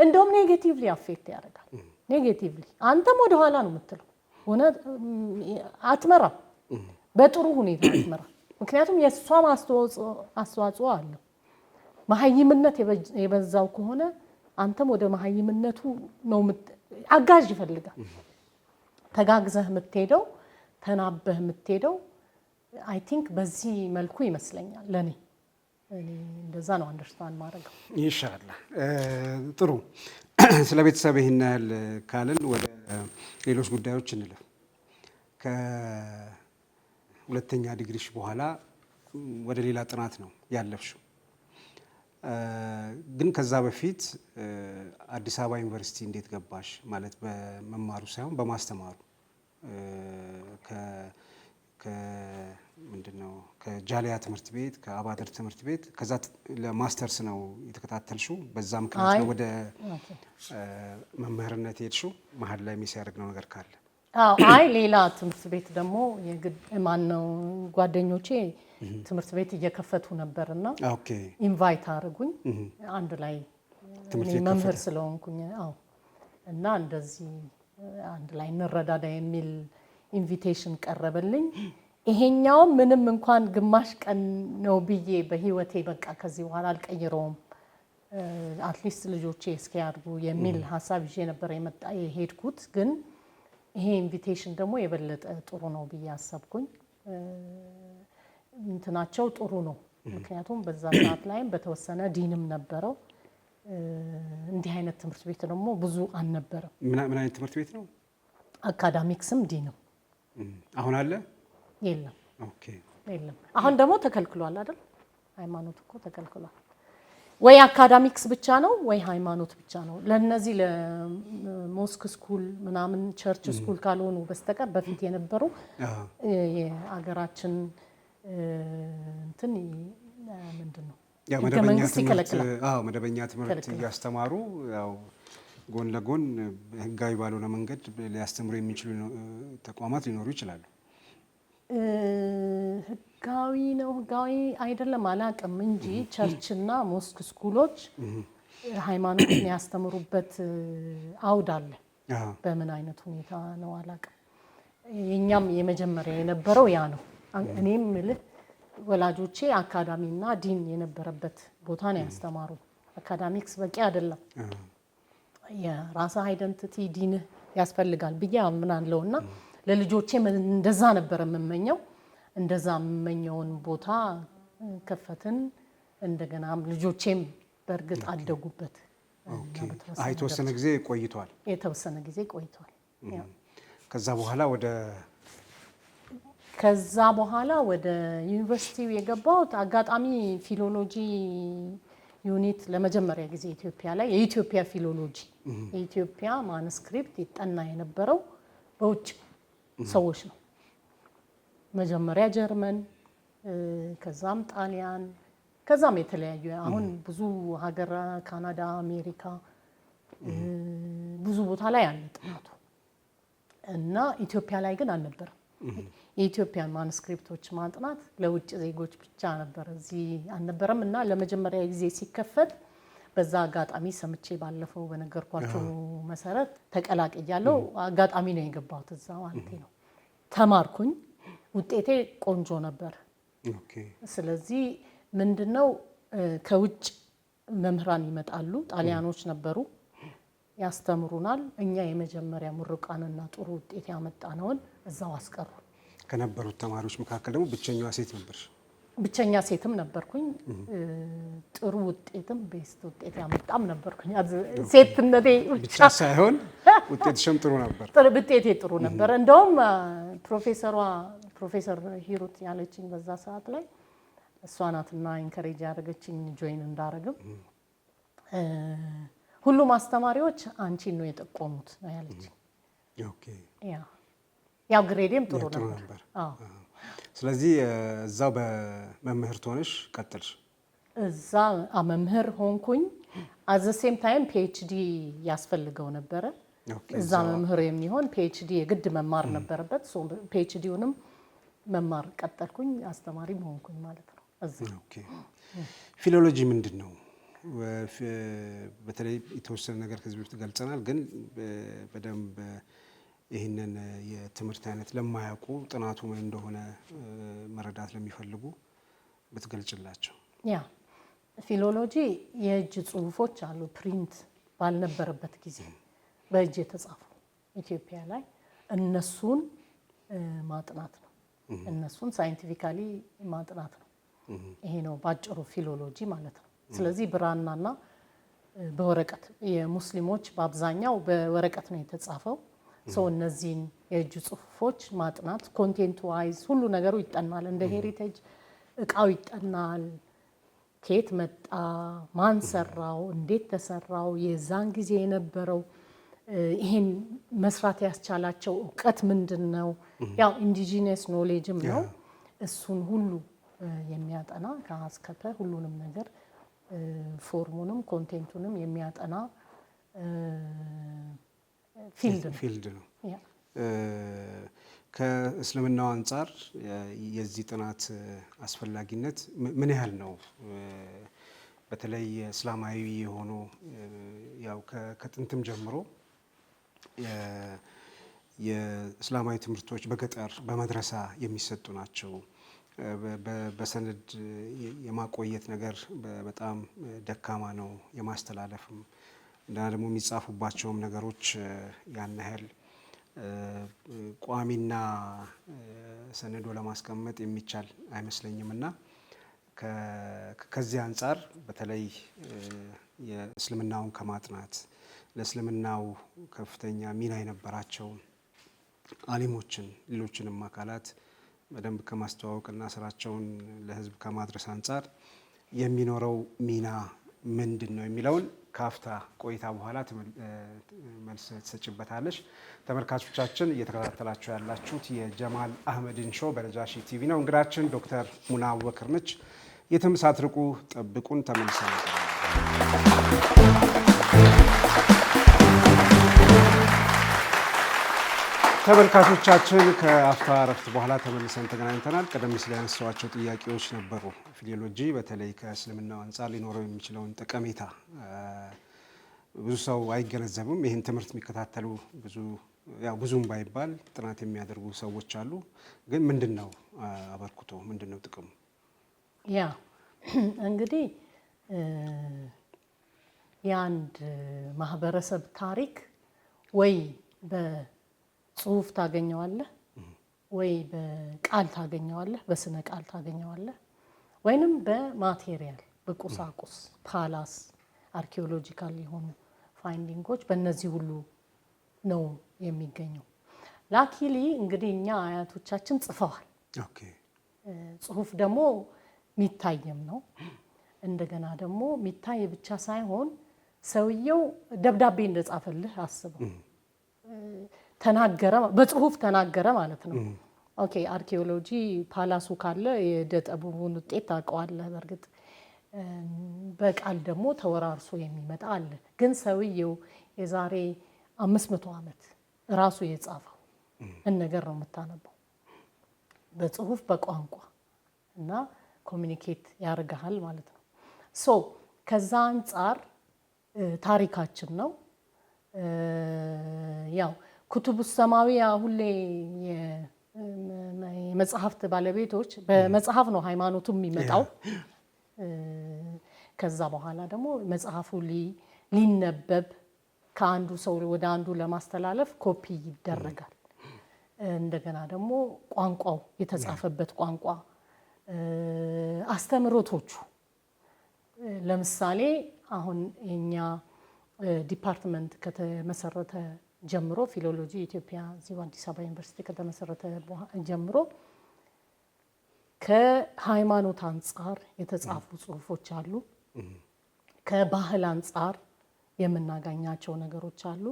እንደውም ኔጌቲቭሊ አፌክት ያደርጋል። ኔጌቲቭሊ አንተም ወደ ኋላ ነው የምትለው። ሆነ አትመራም፣ በጥሩ ሁኔታ አትመራም። ምክንያቱም የእሷ አስተዋጽኦ አለው። መሀይምነት የበዛው ከሆነ አንተም ወደ መሀይምነቱ ነው አጋዥ ይፈልጋል። ተጋግዘህ የምትሄደው ተናበህ የምትሄደው አይ ቲንክ በዚህ መልኩ ይመስለኛል ለኔ። እኔ እንደዛ ነው አንደርስታንድ ማድረግ ኢንሻአላህ። ጥሩ ስለ ቤተሰብ ይሄን ያህል ካልን ወደ ሌሎች ጉዳዮች እንለፍ። ከሁለተኛ ዲግሪሽ በኋላ ወደ ሌላ ጥናት ነው ያለፍሽው። ግን ከዛ በፊት አዲስ አበባ ዩኒቨርሲቲ እንዴት ገባሽ? ማለት በመማሩ ሳይሆን በማስተማሩ ምንድነው ከጃሊያ ትምህርት ቤት ከአባደር ትምህርት ቤት ከዛ ለማስተርስ ነው የተከታተልሽው። በዛ ምክንያት ነው ወደ መምህርነት ሄድሽው? መሀል ላይ ሚስ ያደርግነው ነገር ካለ? አይ ሌላ ትምህርት ቤት ደግሞ የግድ ማነው ጓደኞቼ ትምህርት ቤት እየከፈቱ ነበርና ኢንቫይት አድርጉኝ አንድ ላይ መምህር ስለሆንኩኝ እና እንደዚህ አንድ ላይ እንረዳዳ የሚል ኢንቪቴሽን ቀረበልኝ። ይሄኛው ምንም እንኳን ግማሽ ቀን ነው ብዬ በህይወቴ በቃ ከዚህ በኋላ አልቀይረውም አትሊስት ልጆቼ እስኪያድጉ የሚል ሀሳብ ይዤ ነበር የሄድኩት። ግን ይሄ ኢንቪቴሽን ደግሞ የበለጠ ጥሩ ነው ብዬ አሰብኩኝ። እንትናቸው ጥሩ ነው ምክንያቱም በዛ ሰዓት ላይም በተወሰነ ዲንም ነበረው። እንዲህ አይነት ትምህርት ቤት ደግሞ ብዙ አልነበረም። ምን አይነት ትምህርት ቤት ነው? አካዳሚክስም ዲንም። አሁን አለ? የለም። ኦኬ የለም። አሁን ደግሞ ተከልክሏል አይደል? ሃይማኖት እኮ ተከልክሏል። ወይ አካዳሚክስ ብቻ ነው ወይ ሃይማኖት ብቻ ነው። ለነዚህ ለሞስክ ስኩል ምናምን ቸርች ስኩል ካልሆኑ በስተቀር በፊት የነበሩ የአገራችን እንትን ምንድነው ያው መደበኛ ትምህርት እያስተማሩ ያው ጎን ለጎን ህጋዊ ባልሆነ መንገድ ሊያስተምሩ የሚችሉ ተቋማት ሊኖሩ ይችላሉ። ህጋዊ ነው ህጋዊ አይደለም አላውቅም እንጂ ቸርችና ሞስክ ስኩሎች ሃይማኖትን ያስተምሩበት አውድ አለ። በምን አይነት ሁኔታ ነው አላውቅም። የኛም የመጀመሪያ የነበረው ያ ነው። እኔም ልህ ወላጆቼ አካዳሚና ዲን የነበረበት ቦታ ነው ያስተማሩ። አካዳሚክስ በቂ አይደለም። የራስ አይደንቲቲ ዲን ያስፈልጋል ብዬ አምናለሁና ለልጆቼ እንደዛ ነበር የምመኘው። እንደዛ የምመኘውን ቦታ ከፈትን። እንደገና ልጆቼም በእርግጥ አደጉበት። የተወሰነ ጊዜ ቆይቷል። የተወሰነ ጊዜ ቆይቷል። ከዛ በኋላ ወደ ዩኒቨርሲቲው የገባሁት አጋጣሚ ፊሎሎጂ ዩኒት ለመጀመሪያ ጊዜ ኢትዮጵያ ላይ የኢትዮጵያ ፊሎሎጂ የኢትዮጵያ ማኑስክሪፕት ይጠና የነበረው በውጭ ሰዎች ነው። መጀመሪያ ጀርመን ከዛም ጣሊያን ከዛም የተለያዩ አሁን ብዙ ሀገር ካናዳ፣ አሜሪካ ብዙ ቦታ ላይ አለ ጥናቱ እና ኢትዮጵያ ላይ ግን አልነበረም። የኢትዮጵያን ማኑስክሪፕቶች ማጥናት ለውጭ ዜጎች ብቻ ነበር፣ እዚህ አልነበረም። እና ለመጀመሪያ ጊዜ ሲከፈት በዛ አጋጣሚ ሰምቼ ባለፈው በነገርኳቸው መሰረት ተቀላቅያለሁ። አጋጣሚ ነው የገባሁት እዛ ማለት ነው። ተማርኩኝ። ውጤቴ ቆንጆ ነበር። ስለዚህ ምንድነው ከውጭ መምህራን ይመጣሉ፣ ጣሊያኖች ነበሩ፣ ያስተምሩናል። እኛ የመጀመሪያ ምሩቃንና ጥሩ ውጤት ያመጣነውን እዛው አስቀሩ። ከነበሩት ተማሪዎች መካከል ደግሞ ብቸኛዋ ሴት ነበርሽ? ብቸኛ ሴትም ነበርኩኝ። ጥሩ ውጤትም ቤስት ውጤት ያመጣም ነበርኩኝ። ሴትነቴ ብቻ ሳይሆን ውጤትሽም ጥሩ ነበር። ውጤቴ ጥሩ ነበር። እንደውም ፕሮፌሰር ሂሩት ያለችኝ በዛ ሰዓት ላይ እሷ ናትና ኢንከሬጅ ያደረገችኝ ጆይን እንዳረግም። ሁሉም አስተማሪዎች አንቺን ነው የጠቆሙት ነው ያለችኝ። ያው ግሬዴም ጥሩ ነበር። ስለዚህ እዛው በመምህርት ሆነሽ ቀጥልሽ? እዛ መምህር ሆንኩኝ። አዘ ሴም ታይም ፒኤችዲ ያስፈልገው ነበረ። እዛ መምህር የሚሆን ፒኤችዲ የግድ መማር ነበረበት። ፒኤችዲውንም መማር ቀጠልኩኝ፣ አስተማሪም ሆንኩኝ ማለት ነው። ፊሎሎጂ ምንድን ነው? በተለይ የተወሰነ ነገር ከዚህ በፊት ገልጸናል፣ ግን በደንብ ይህንን የትምህርት አይነት ለማያውቁ ጥናቱ ምን እንደሆነ መረዳት ለሚፈልጉ ብትገልጭላቸው። ያ ፊሎሎጂ የእጅ ጽሁፎች አሉ፣ ፕሪንት ባልነበረበት ጊዜ በእጅ የተጻፉ ኢትዮጵያ ላይ እነሱን ማጥናት ነው። እነሱን ሳይንቲፊካሊ ማጥናት ነው። ይሄ ነው ባጭሩ ፊሎሎጂ ማለት ነው። ስለዚህ ብራናና በወረቀት የሙስሊሞች በአብዛኛው በወረቀት ነው የተጻፈው። ሰው እነዚህን የእጅ ጽሁፎች ማጥናት ኮንቴንት ዋይዝ ሁሉ ነገሩ ይጠናል። እንደ ሄሪቴጅ እቃው ይጠናል። ከየት መጣ፣ ማን ሰራው፣ እንዴት ተሰራው፣ የዛን ጊዜ የነበረው ይሄን መስራት ያስቻላቸው እውቀት ምንድነው? ያው ኢንዲጂነስ ኖሌጅም ነው። እሱን ሁሉ የሚያጠና ከአስከፈ ሁሉንም ነገር ፎርሙንም ኮንቴንቱንም የሚያጠና ፊልድ ነው። ከእስልምናው አንጻር የዚህ ጥናት አስፈላጊነት ምን ያህል ነው? በተለይ እስላማዊ የሆኑ ያው ከጥንትም ጀምሮ የእስላማዊ ትምህርቶች በገጠር በመድረሳ የሚሰጡ ናቸው። በሰነድ የማቆየት ነገር በጣም ደካማ ነው። የማስተላለፍም እና ደግሞ የሚጻፉባቸውም ነገሮች ያን ያህል ቋሚና ሰነዶ ለማስቀመጥ የሚቻል አይመስለኝም እና ከዚህ አንጻር በተለይ የእስልምናውን ከማጥናት ለእስልምናው ከፍተኛ ሚና የነበራቸው አሊሞችን ሌሎችንም አካላት በደንብ ከማስተዋወቅና ስራቸውን ለሕዝብ ከማድረስ አንጻር የሚኖረው ሚና ምንድን ነው የሚለውን ካፍታ ቆይታ በኋላ መልስ ትሰጭበታለች። ተመልካቾቻችን እየተከታተላችሁ ያላችሁት የጀማል አህመድን ሾው በነጃሺ ቲቪ ነው። እንግዳችን ዶክተር ሙና አቡበክር ነች። የትም ሳትርቁ ጠብቁን። ተመልሰን ተመልካቾቻችን ከአፍታ እረፍት በኋላ ተመልሰን ተገናኝተናል። ቀደም ሲል ያነሳኋቸው ጥያቄዎች ነበሩ። ፊሎሎጂ በተለይ ከእስልምናው አንጻር ሊኖረው የሚችለውን ጠቀሜታ ብዙ ሰው አይገነዘብም። ይህን ትምህርት የሚከታተሉ ብዙም ባይባል ጥናት የሚያደርጉ ሰዎች አሉ። ግን ምንድን ነው አበርክቶ፣ ምንድን ነው ጥቅሙ? ያ እንግዲህ የአንድ ማህበረሰብ ታሪክ ወይ በጽሁፍ ታገኘዋለህ፣ ወይ በቃል ታገኘዋለህ፣ በስነ ቃል ታገኘዋለህ፣ ወይንም በማቴሪያል በቁሳቁስ ፓላስ አርኪኦሎጂካል የሆኑ ፋይንዲንጎች በእነዚህ ሁሉ ነው የሚገኘው። ላኪሊ እንግዲህ እኛ አያቶቻችን ጽፈዋል። ጽሁፍ ደግሞ የሚታየም ነው። እንደገና ደግሞ የሚታይ ብቻ ሳይሆን ሰውየው ደብዳቤ እንደጻፈልህ አስበው። ተናገረ፣ በጽሁፍ ተናገረ ማለት ነው። ኦኬ አርኪኦሎጂ ፓላሱ ካለ የዕደ ጥበቡን ውጤት ታውቀዋለህ። በእርግጥ በቃል ደግሞ ተወራርሶ የሚመጣ አለ። ግን ሰውየው የዛሬ 500 ዓመት ራሱ የጻፈው ነገር ነው የምታነበው በጽሁፍ በቋንቋ እና ኮሚኒኬት ያደርግሃል ማለት ነው። ሶ ከዛ አንጻር ታሪካችን ነው። ያው ኩቱቡ ሰማዊያ ሁሌ የመጽሐፍት ባለቤቶች በመጽሐፍ ነው ሃይማኖቱ የሚመጣው። ከዛ በኋላ ደግሞ መጽሐፉ ሊነበብ ከአንዱ ሰው ወደ አንዱ ለማስተላለፍ ኮፒ ይደረጋል። እንደገና ደግሞ ቋንቋው የተጻፈበት ቋንቋ አስተምሮቶቹ ለምሳሌ አሁን የኛ ዲፓርትመንት ከተመሰረተ ጀምሮ ፊሎሎጂ ኢትዮጵያ እዚሁ አዲስ አበባ ዩኒቨርሲቲ ከተመሰረተ ጀምሮ ከሃይማኖት አንጻር የተጻፉ ጽሁፎች አሉ። ከባህል አንጻር የምናገኛቸው ነገሮች አሉ።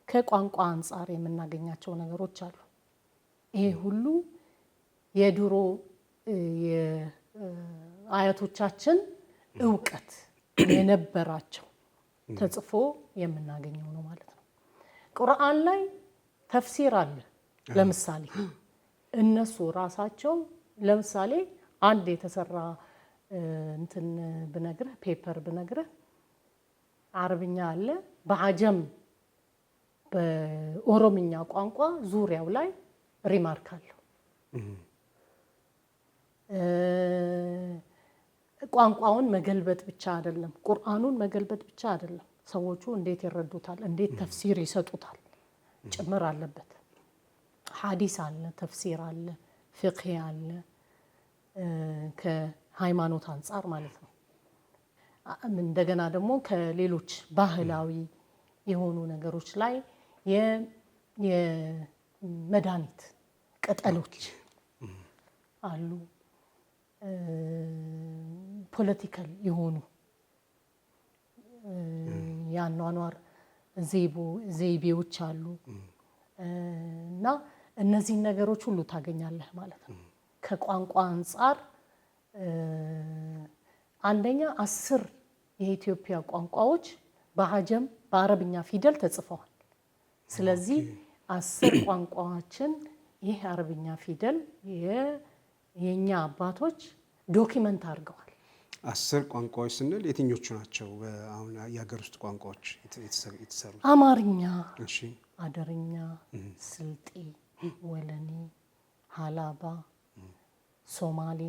ከቋንቋ አንጻር የምናገኛቸው ነገሮች አሉ። ይሄ ሁሉ የድሮ የአያቶቻችን እውቀት የነበራቸው ተጽፎ የምናገኘው ነው ማለት ነው። ቁርአን ላይ ተፍሲር አለ። ለምሳሌ እነሱ ራሳቸው ለምሳሌ አንድ የተሰራ እንትን ብነግርህ ፔፐር ብነግርህ አረብኛ አለ፣ በአጀም በኦሮምኛ ቋንቋ ዙሪያው ላይ ሪማርክ አለው። ቋንቋውን መገልበጥ ብቻ አይደለም፣ ቁርአኑን መገልበጥ ብቻ አይደለም፣ ሰዎቹ እንዴት ይረዱታል፣ እንዴት ተፍሲር ይሰጡታል ጭምር አለበት። ሐዲስ አለ፣ ተፍሲር አለ፣ ፍቅህ አለ። ሃይማኖት አንፃር ማለት ነው። እንደገና ደግሞ ከሌሎች ባህላዊ የሆኑ ነገሮች ላይ የመድኃኒት ቅጠሎች አሉ። ፖለቲካል የሆኑ ያኗኗር ዘይቤዎች አሉ እና እነዚህን ነገሮች ሁሉ ታገኛለህ ማለት ነው። ከቋንቋ አንፃር አንደኛ 10 የኢትዮጵያ ቋንቋዎች በአጀም በአረብኛ ፊደል ተጽፈዋል። ስለዚህ 10 ቋንቋዎችን ይህ አረብኛ ፊደል የኛ አባቶች ዶክመንት አድርገዋል። 10 ቋንቋዎች ስንል የትኞቹ ናቸው? አሁን የሀገር ውስጥ ቋንቋዎች የተሰሩት አማርኛ፣ እሺ፣ አደርኛ፣ ስልጤ፣ ወለኔ፣ ሀላባ፣ ሶማሌ፣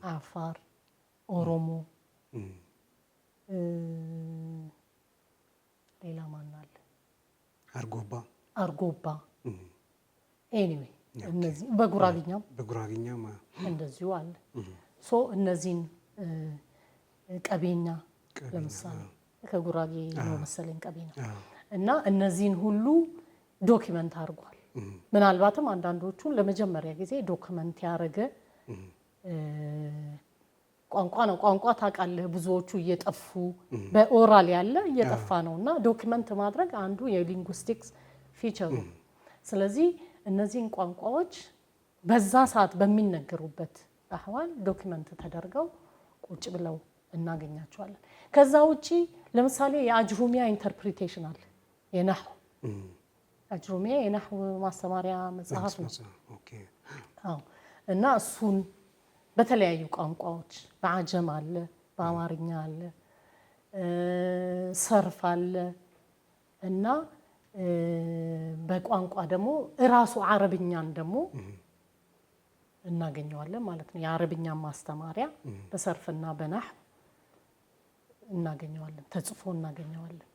አፋር፣ ኦሮሞ፣ ሌላ ማን አለ? አርጎባ ኤኒዌይ እነዚህ በጉራግኛም እንደዚሁ አለ። ሶ እነዚህን ቀቤኛ ለምሳሌ ከጉራጌ ነው መሰለኝ ቀቤኛ እና እነዚህን ሁሉ ዶክመንት አድርጓል። ምናልባትም አንዳንዶቹን ለመጀመሪያ ጊዜ ዶክመንት ያደረገ ቋንቋ ነው። ቋንቋ ታውቃለህ፣ ብዙዎቹ እየጠፉ በኦራል ያለ እየጠፋ ነው እና ዶክመንት ማድረግ አንዱ የሊንጉስቲክስ ፊቸሩ። ስለዚህ እነዚህን ቋንቋዎች በዛ ሰዓት በሚነገሩበት አህዋል ዶክመንት ተደርገው ቁጭ ብለው እናገኛቸዋለን። ከዛ ውጪ ለምሳሌ የአጅሩሚያ ኢንተርፕሪቴሽን አለ። የነህው አጅሩሚያ የነህው ማስተማሪያ መጽሐፍ ነው። እና እሱን በተለያዩ ቋንቋዎች በአጀም አለ፣ በአማርኛ አለ፣ ሰርፍ አለ እና በቋንቋ ደግሞ እራሱ አረብኛን ደግሞ እናገኘዋለን ማለት ነው። የአረብኛ ማስተማሪያ በሰርፍና በናህ እናገኘዋለን፣ ተጽፎ እናገኘዋለን።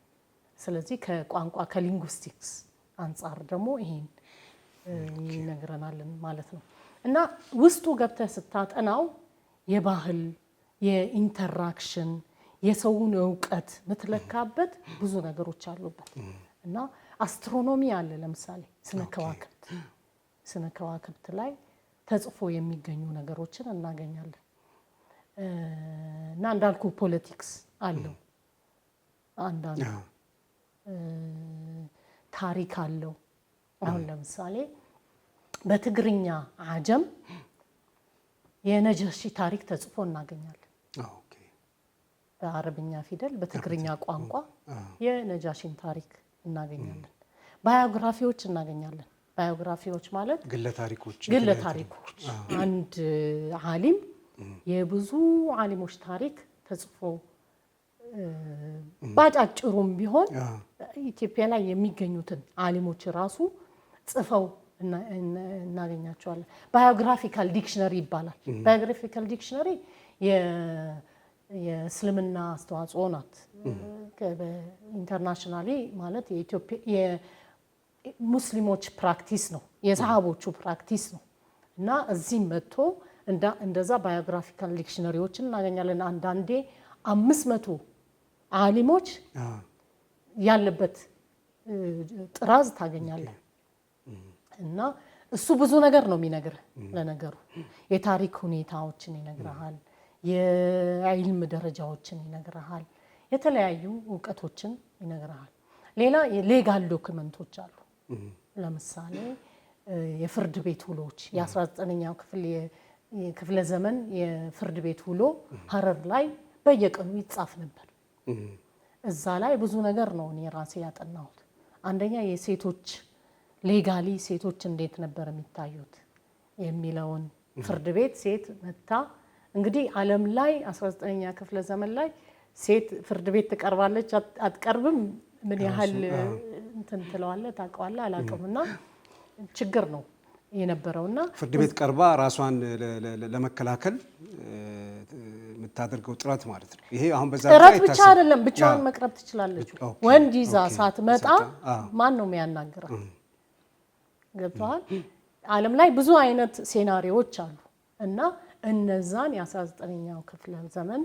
ስለዚህ ከቋንቋ ከሊንጉስቲክስ አንፃር ደግሞ ይሄን ይነግረናል ማለት ነው። እና ውስጡ ገብተህ ስታጠናው የባህል የኢንተራክሽን የሰውን እውቀት ምትለካበት ብዙ ነገሮች አሉበት እና አስትሮኖሚ አለ። ለምሳሌ ስነ ከዋክብት ላይ ተጽፎ የሚገኙ ነገሮችን እናገኛለን እና እንዳልኩ ፖለቲክስ አለው፣ አንዳንዱ ታሪክ አለው። አሁን ለምሳሌ በትግርኛ አጀም የነጃሺ ታሪክ ተጽፎ እናገኛለን። በአረብኛ ፊደል በትግርኛ ቋንቋ የነጃሺን ታሪክ እናገኛለን። ባዮግራፊዎች እናገኛለን። ባዮግራፊዎች ማለት ግለ ታሪኮች። አንድ ዓሊም የብዙ ዓሊሞች ታሪክ ተጽፎ ባጫጭሩም ቢሆን ኢትዮጵያ ላይ የሚገኙትን ዓሊሞች ራሱ ጽፈው እናገኛቸዋለን። ባዮግራፊካል ዲክሽነሪ ይባላል። ባዮግራፊካል ዲክሽነሪ የእስልምና አስተዋጽኦ ናት። ኢንተርናሽናሊ ማለት የሙስሊሞች ፕራክቲስ ነው፣ የሰሃቦቹ ፕራክቲስ ነው እና እዚህ መጥቶ እንደዛ ባዮግራፊካል ዲክሽነሪዎችን እናገኛለን። አንዳንዴ 500 ዓሊሞች ያለበት ጥራዝ ታገኛለን እና እሱ ብዙ ነገር ነው የሚነግርህ። ለነገሩ የታሪክ ሁኔታዎችን ይነግርሃል፣ የዒልም ደረጃዎችን ይነግርሃል፣ የተለያዩ እውቀቶችን ይነግርሃል። ሌላ የሌጋል ዶክመንቶች አሉ። ለምሳሌ የፍርድ ቤት ውሎች የ19ኛው ክፍለ ዘመን የፍርድ ቤት ውሎ ሀረር ላይ በየቀኑ ይጻፍ ነበር። እዛ ላይ ብዙ ነገር ነው እኔ ራሴ ያጠናሁት። አንደኛ የሴቶች ሌጋሊ ሴቶች እንዴት ነበር የሚታዩት የሚለውን ፍርድ ቤት ሴት መታ እንግዲህ ዓለም ላይ 19ኛ ክፍለ ዘመን ላይ ሴት ፍርድ ቤት ትቀርባለች አትቀርብም፣ ምን ያህል እንትን ትለዋለህ ታውቀዋለህ አላውቅምና ችግር ነው የነበረውና ፍርድ ቤት ቀርባ ራሷን ለመከላከል የምታደርገው ጥረት ማለት ነው። ይሄ አሁን በዛ ጥረት ብቻ አይደለም፣ ብቻዋን መቅረብ ትችላለች። ወንድ ይዛ ሳትመጣ ማን ነው የሚያናግረው? ገብተዋል። ዓለም ላይ ብዙ አይነት ሴናሪዎች አሉ እና እነዛን የ19ኛው ክፍለ ዘመን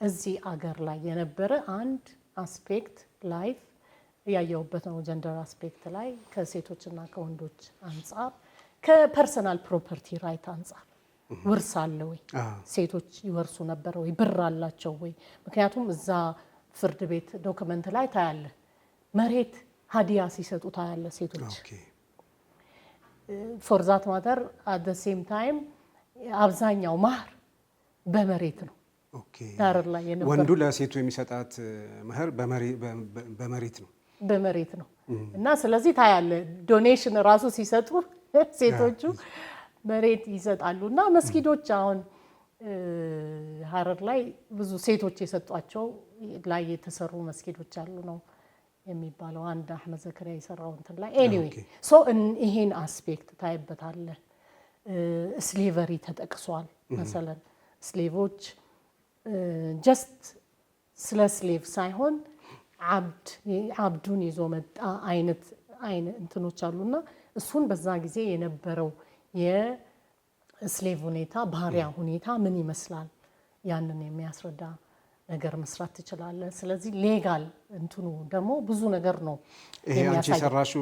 እዚህ አገር ላይ የነበረ አንድ አስፔክት ላይፍ ያየውበት ነው። ጀንደር አስፔክት ላይ ከሴቶችና ከወንዶች አንፃር ከፐርሰናል ፕሮፐርቲ ራይት አንፃር ውርስ አለ ወይ? ሴቶች ይወርሱ ነበር ወይ? ብር አላቸው ወይ? ምክንያቱም እዛ ፍርድ ቤት ዶክመንት ላይ ታያለ መሬት ሀዲያ ሲሰጡ ታያለ ሴቶች። ፎር ዛት ማተር አት ዘ ሴም ታይም አብዛኛው ማህር በመሬት ነው። ዳር ላይ የነበረው ወንዱ ለሴቱ የሚሰጣት ማህር በመሬት ነው እና ስለዚህ ታያለ ዶኔሽን ራሱ ሲሰጡ ሴቶቹ መሬት ይሰጣሉና መስጊዶች አሁን ሀረር ላይ ብዙ ሴቶች የሰጧቸው ላይ የተሰሩ መስጊዶች አሉ ነው የሚባለው። አንድ አህመድ ዘከሪያ የሰራው እንትን ላይ ኤኒዌይ ሶ ይሄን አስፔክት ታይበታለ። ስሌቨሪ ተጠቅሷል። መሰለን ስሌቮች ጀስት ስለ ስሌቭ ሳይሆን አብዱን ይዞ መጣ አይነት እንትኖች አሉና እሱን በዛ ጊዜ የነበረው የስሌቭ ሁኔታ ባሪያ ሁኔታ ምን ይመስላል ያንን የሚያስረዳ ነገር መስራት ትችላለህ። ስለዚህ ሌጋል እንትኑ ደግሞ ብዙ ነገር ነው ይሄ አንቺ ሰራሹ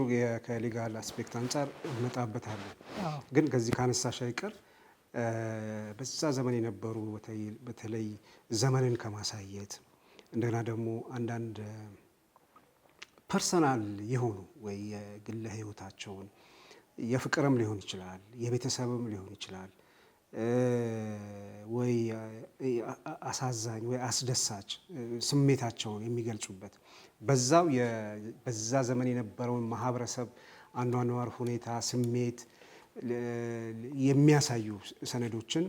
ከሌጋል አስፔክት አንፃር እንመጣበታለን። ግን ከዚህ ካነሳሽ አይቀር በዛ ዘመን የነበሩ በተለይ ዘመንን ከማሳየት እንደገና ደግሞ አንዳንድ ፐርሰናል የሆኑ ወይ የግለ ህይወታቸውን የፍቅርም ሊሆን ይችላል የቤተሰብም ሊሆን ይችላል ወይ አሳዛኝ ወይ አስደሳች ስሜታቸውን የሚገልጹበት በዛ ዘመን የነበረውን ማህበረሰብ አኗኗር ሁኔታ ስሜት የሚያሳዩ ሰነዶችን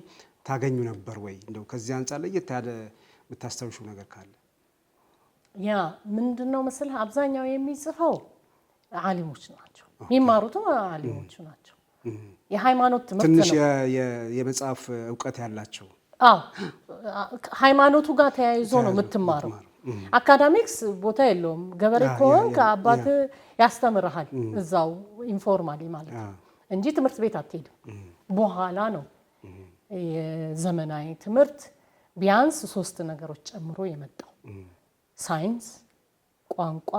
ታገኙ ነበር ወይ? እንደው ከዚህ አንፃር ለየት ያለ የምታስተውሹው ነገር ካለ? ያ ምንድነው መሰለህ አብዛኛው የሚጽፈው ዓሊሞች ናቸው የሚማሩትም ዓሊሞች ናቸው። የሃይማኖት ትምህርት ነው። ትንሽ የመጽሐፍ ዕውቀት ያላቸው ሃይማኖቱ ጋር ተያይዞ ነው የምትማረው። አካዳሚክስ ቦታ የለውም። ገበሬ ከሆንክ አባት ያስተምርሃል እዛው ኢንፎርማሊ ማለት ነው እንጂ ትምህርት ቤት አትሄድም። በኋላ ነው የዘመናዊ ትምህርት ቢያንስ 3 ነገሮች ጨምሮ የመጣው ሳይንስ፣ ቋንቋ፣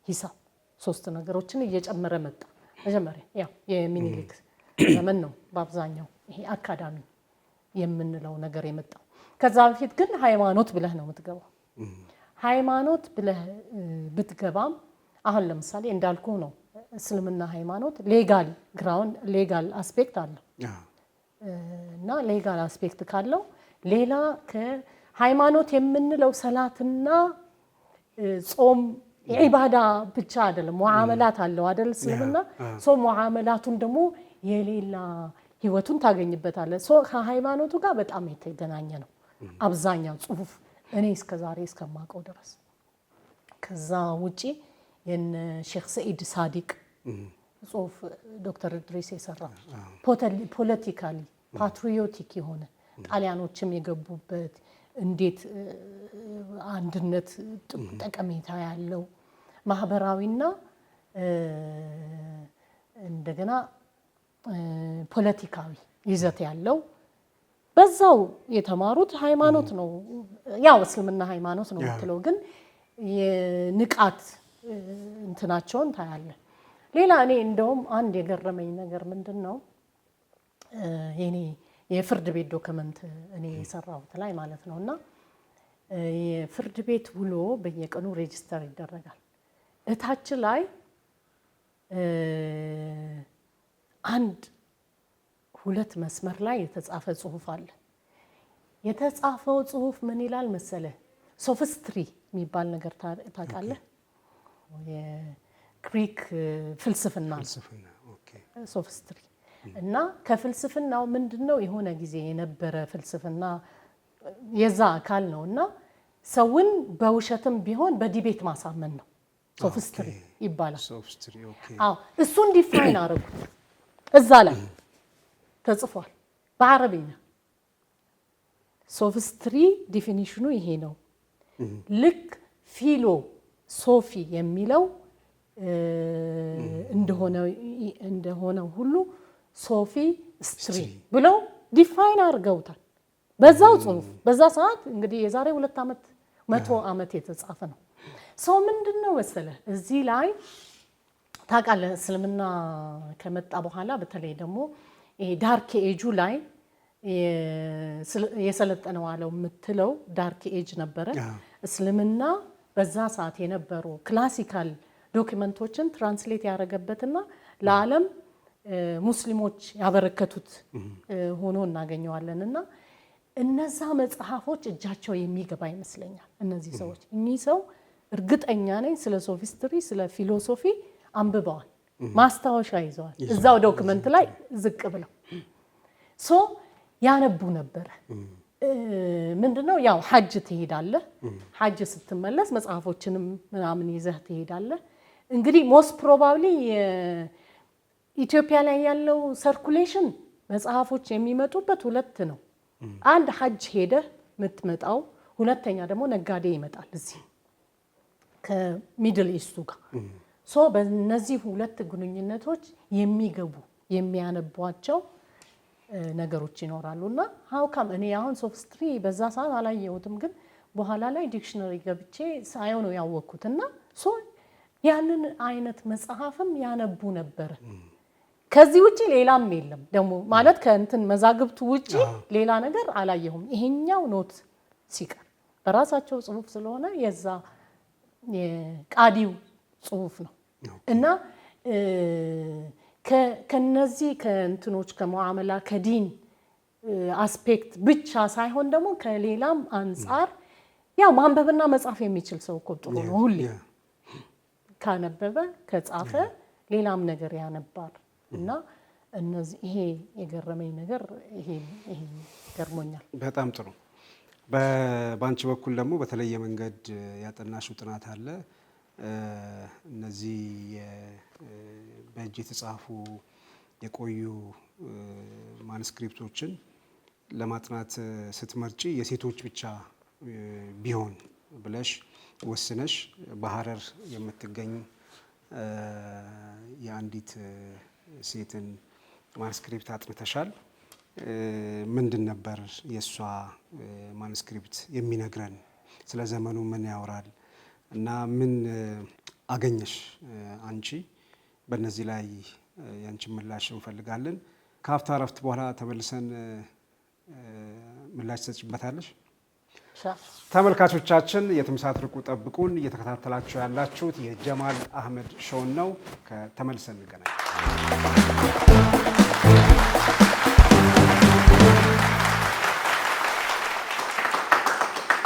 ሂሳብ 3 ነገሮችን እየጨመረ መጣ። መጀመሪያ ያው የሚኒሊክ ዘመን ነው በአብዛኛው ይሄ አካዳሚ የምንለው ነገር የመጣው። ከዛ በፊት ግን ሃይማኖት ብለህ ነው የምትገባው። ሃይማኖት ብለህ ብትገባም አሁን ለምሳሌ እንዳልኩ ነው እስልምና ሃይማኖት ሌጋል ግራውንድ ሌጋል አስፔክት አለው እና ሌጋል አስፔክት ካለው ሌላ ከሃይማኖት የምንለው ሰላትና ጾም ኢባዳ ብቻ አይደለም፣ ሙዓመላት አለው አይደል? እስልምና ሶ ሙዓመላቱን ደግሞ የሌላ ህይወቱን ታገኝበታለህ። ሶ ከሃይማኖቱ ጋር በጣም የተገናኘ ነው አብዛኛው ጽሁፍ እኔ እስከዛሬ እስከማውቀው ድረስ። ከዛ ውጪ የነ ሼክ ሰኢድ ሳዲቅ ጽሁፍ ዶክተር ኢድሪስ የሰራው ፖለቲካሊ ፓትሪዮቲክ የሆነ ጣሊያኖችም የገቡበት እንዴት አንድነት ጠቀሜታ ያለው ማህበራዊና እንደገና ፖለቲካዊ ይዘት ያለው በዛው የተማሩት ሃይማኖት ነው። ያው እስልምና ሃይማኖት ነው የምትለው ግን የንቃት እንትናቸውን ታያለ። ሌላ እኔ እንደውም አንድ የገረመኝ ነገር ምንድነው የኔ የፍርድ ቤት ዶክመንት እኔ የሰራሁት ላይ ማለት ነውና የፍርድ ቤት ውሎ በየቀኑ ሬጂስተር ይደረጋል። እታች ላይ አንድ 2 መስመር ላይ የተጻፈ ጽሁፍ አለ። የተጻፈው ጽሁፍ ምን ይላል መሰለ? ሶፊስትሪ የሚባል ነገር ታውቃለህ? የግሪክ ፍልስፍና ሶፊስትሪ እና ከፍልስፍናው ምንድነው የሆነ ጊዜ የነበረ ፍልስፍና የዛ አካል ነውና ሰውን በውሸትም ቢሆን በዲቤት ማሳመን ነው። ሶፊስትሪ ይባላል። አዎ እሱን ዲፋይን አደረጉት እዛ ላይ ተጽፏል በአረብኛ። ሶፊስትሪ ዲፊኒሽኑ ይሄ ነው። ልክ ፊሎ ሶፊ የሚለው እንደሆነ ሁሉ ሶፊ ስትሪ ብለው ዲፋይን አድርገውታል በዛው ጽሁፍ በዛ ሰዓት እንግዲህ የዛሬ 2 ዓመት 100 ዓመት የተጻፈ ነው። ሰው ምንድነው መሰለህ እዚህ ላይ ታውቃለህ እስልምና ከመጣ በኋላ በተለይ ደግሞ ይሄ ዳርክ ኤጁ ላይ የሰለጠነው ዓለም የምትለው ዳርክ ኤጅ ነበረ። እስልምና በዛ ሰዓት የነበሩ ክላሲካል ዶክመንቶችን ትራንስሌት ያደረገበትና ለዓለም ሙስሊሞች ያበረከቱት ሆኖ እናገኘዋለንና እነዛ መጽሐፎች እጃቸው የሚገባ ይመስለኛል። እነዚህ ሰዎች እኚህ ሰው እርግጠኛ ነኝ ስለ ሶፊስትሪ ስለ ፊሎሶፊ አንብበዋል፣ ማስታወሻ ይዘዋል እዛው ዶክመንት ላይ ዝቅ ብለው ሶ ያነቡ ነበር። ምንድነው ያው ሐጅ ትሄዳለህ፣ ሐጅ ስትመለስ መጽሐፎችንም ምናምን ይዘህ ትሄዳለህ። እንግዲህ ሞስት ፕሮባብሊ ኢትዮጵያ ላይ ያለው ሰርኩሌሽን መጽሐፎች የሚመጡበት 2 ነው። አንድ ሐጅ ሄደህ የምትመጣው፣ ሁለተኛ ደግሞ ነጋዴ ይመጣል እዚህ ከሚድል ኢስቱ ጋር ሶ በእነዚህ 2 ግንኙነቶች የሚገቡ የሚያነቧቸው ነገሮች ይኖራሉና how come እኔ አሁን ሶፊስትሪ በዛ ሰዓት አላየሁትም፣ ግን በኋላ ላይ ዲክሽነሪ ገብቼ ሳየው ነው ያወቅኩትና ሶ ያንን አይነት መጽሐፍም ያነቡ ነበር። ከዚህ ውጪ ሌላም የለም ደግሞ ማለት ከእንትን መዛግብቱ ውጪ ሌላ ነገር አላየሁም። ይሄኛው ኖት ሲቀር በራሳቸው ጽሁፍ ስለሆነ የዛ የቃዲው ጽሁፍ ነው እና ከነዚህ ከእንትኖች ከሙዓመላ ከዲን አስፔክት ብቻ ሳይሆን ደግሞ ከሌላም አንፃር ያው ማንበብና መጻፍ የሚችል ሰው እኮ ጥሩ ነው። ሁሌ ካነበበ ከጻፈ ሌላም ነገር ያነባል እና እነዚህ ይሄ የገረመኝ ነገር ይሄ ገርሞኛል። በጣም ጥሩ። በባንቺ በኩል ደግሞ በተለየ መንገድ ያጠናሽው ጥናት አለ። እነዚህ በእጅ የተጻፉ የቆዩ ማኑስክሪፕቶችን ለማጥናት ስትመርጪ የሴቶች ብቻ ቢሆን ብለሽ ወስነሽ በሐረር የምትገኝ የአንዲት ሴትን ማኑስክሪፕት አጥንተሻል። ምንድን ነበር የእሷ ማኑስክሪፕት የሚነግረን? ስለ ዘመኑ ምን ያወራል እና ምን አገኘሽ አንቺ? በእነዚህ ላይ ያንቺን ምላሽ እንፈልጋለን። ከአፍታ ረፍት በኋላ ተመልሰን ምላሽ ትሰጭበታለሽ። ተመልካቾቻችን የትም ሳትርቁ ጠብቁን። እየተከታተላችሁ ያላችሁት የጀማል አህመድ ሾውን ነው። ተመልሰን እንገናኝ።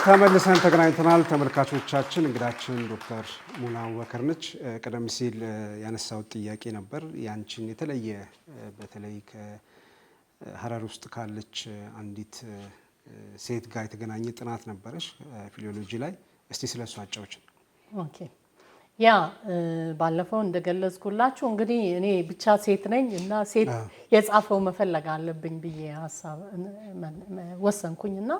ተመልሰን ተገናኝተናል። ተመልካቾቻችን እንግዳችን ዶክተር ሙና አቡበከር ነች። ቀደም ሲል ያነሳሁት ጥያቄ ነበር ያንቺን የተለየ በተለይ ከሐረር ውስጥ ካለች አንዲት ሴት ጋር የተገናኘ ጥናት ነበረሽ ፊሊዮሎጂ ላይ። እስቲ ስለሱ አጫውችን። ኦኬ ያ ባለፈው እንደገለጽኩላችሁ እንግዲህ እኔ ብቻ ሴት ነኝ እና ሴት የጻፈው መፈለግ አለብኝ ብዬ ሀሳብ ወሰንኩኝና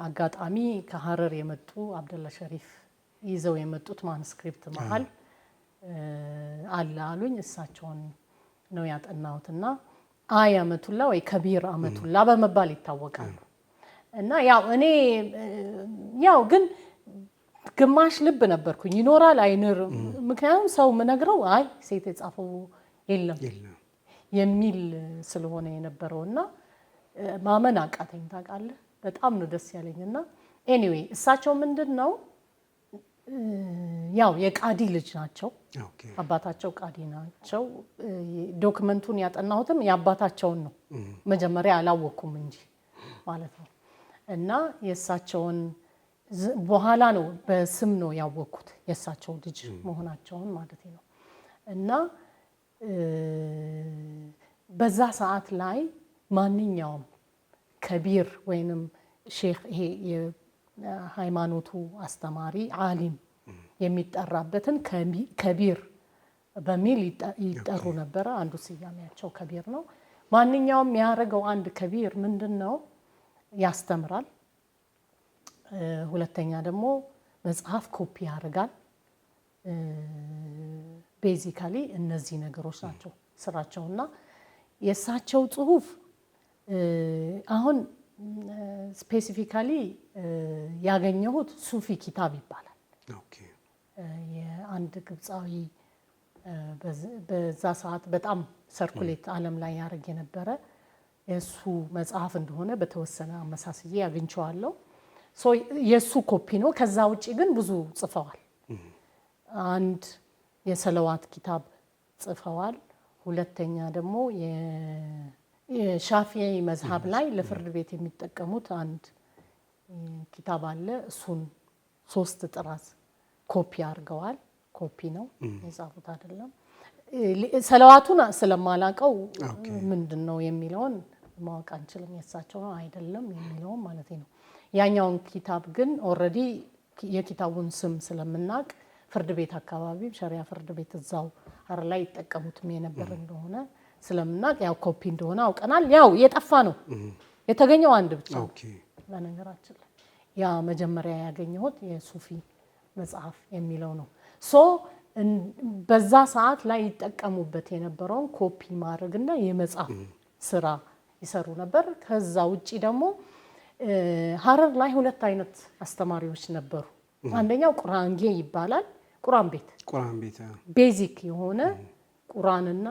አጋጣሚ ከሐረር የመጡ አብደላ ሸሪፍ ይዘው የመጡት ማኑስክሪፕት መሃል አለ አሉኝ። እሳቸውን ነው ያጠናሁትና አይ አመቱላ ወይ ከቢር አመቱላ በመባል ይታወቃሉ። እና ያው እኔ ያው ግን ግማሽ ልብ ነበርኩኝ ይኖራል አይኖር። ምክንያቱም ሰው ምነግረው አይ ሴት የጻፈው የለም የሚል ስለሆነ የነበረውና ማመን አቃተኝ። ታውቃለህ በጣም ነው ደስ ያለኝና ኤኒዌይ እሳቸው ምንድነው ያው የቃዲ ልጅ ናቸው። አባታቸው ቃዲ ናቸው። ዶክመንቱን ያጠናሁትም የአባታቸውን ነው መጀመሪያ አላወኩም እንጂ ማለት ነው። እና የእሳቸውን በኋላ ነው በስም ነው ያወኩት የእሳቸው ልጅ መሆናቸውን ማለት ነው። እና በዛ ሰዓት ላይ ማንኛውም ከቢር ወይንም ሼክ ይሄ የሃይማኖቱ አስተማሪ ዓሊም የሚጠራበትን ከቢር በሚል ይጠሩ ነበር። አንዱ ስያሜያቸው ከቢር ነው። ማንኛውም ያረገው አንድ ከቢር ምንድነው ያስተምራል። ሁለተኛ ደግሞ መጽሐፍ ኮፒ ያደርጋል። ቤዚካሊ እነዚህ ነገሮች ናቸው ስራቸውና የእሳቸው ጽሁፍ አሁን ስፔሲፊካሊ ያገኘሁት ሱፊ ኪታብ ይባላል። ኦኬ የአንድ ግብፃዊ በዛ ሰዓት በጣም ሰርኩሌት ዓለም ላይ ያደርግ የነበረ የሱ መጽሐፍ እንደሆነ በተወሰነ አመሳስዬ አግኝቼዋለሁ። የሱ ኮፒ ነው። ከዛ ውጪ ግን ብዙ ጽፈዋል። አንድ የሰለዋት ኪታብ ጽፈዋል። ሁለተኛ ደግሞ የሻፊዒ መዝሐብ ላይ ለፍርድ ቤት የሚጠቀሙት አንድ ኪታብ አለ። እሱን 3 ጥራዝ ኮፒ አድርገዋል። ኮፒ ነው የጻፉት አይደለም። ሰለዋቱን ስለማላቀው ምንድነው የሚለውን ማወቅ አንችልም። የሳቸው ነው አይደለም የሚለውን ማለት ነው። ያኛውን ኪታብ ግን ኦሬዲ የኪታቡን ስም ስለምናቅ ፍርድ ቤት አካባቢ ሸሪዓ ፍርድ ቤት እዛው ሀር ላይ ይጠቀሙትም የነበር እንደሆነ ስለምናቅ ያው ኮፒ እንደሆነ አውቀናል። ያው የጠፋ ነው የተገኘው አንድ ብቻ። በነገራችን ላይ ያ መጀመሪያ ያገኘሁት የሱፊ መጽሐፍ የሚለው ነው። በዛ ሰዓት ላይ ይጠቀሙበት የነበረውን ኮፒ ማድረግና የመጽሐፍ ስራ ይሰሩ ነበር። ከዛ ውጪ ደግሞ ሀረር ላይ 2 አይነት አስተማሪዎች ነበሩ። አንደኛው ቁርአንጌ ይባላል። ቁርአን ቤት ቤዚክ የሆነ ቁርአንና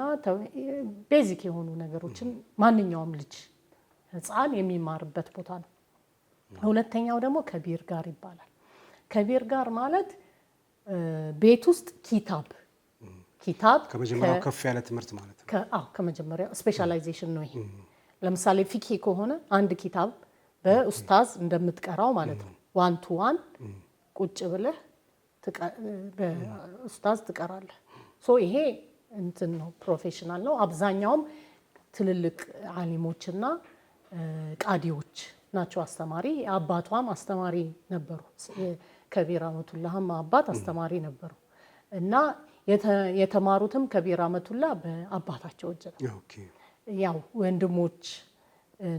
ቤዚክ የሆኑ ነገሮችን ማንኛውም ልጅ ህፃን የሚማርበት ቦታ ነው። ሁለተኛው ደግሞ ከቢር ጋር ይባላል። ከቢር ጋር ማለት ቤት ውስጥ ኪታብ ከመጀመሪያው ከፍ ያለ ትምህርት ማለት ነው። ከመጀመሪያው ስፔሻላይዜሽን ነው ይሄ። ለምሳሌ ፊቂ ከሆነ አንድ ኪታብ በኡስታዝ እንደምትቀራው ማለት ነው። 1 to 1 ቁጭ ብለህ በኡስታዝ ትቀራለህ። ይሄ እንትን ነው፣ ፕሮፌሽናል ነው። አብዛኛውም ትልልቅ ዓሊሞችና ቃዲዎች ናቸው አስተማሪ። አባቷም አስተማሪ ነበሩ። ከቢር አመቱላህም አባት አስተማሪ ነበሩ እና የተማሩትም ከቢር አመቱላህ በአባታቸው እጅ ነው። ያው ወንድሞች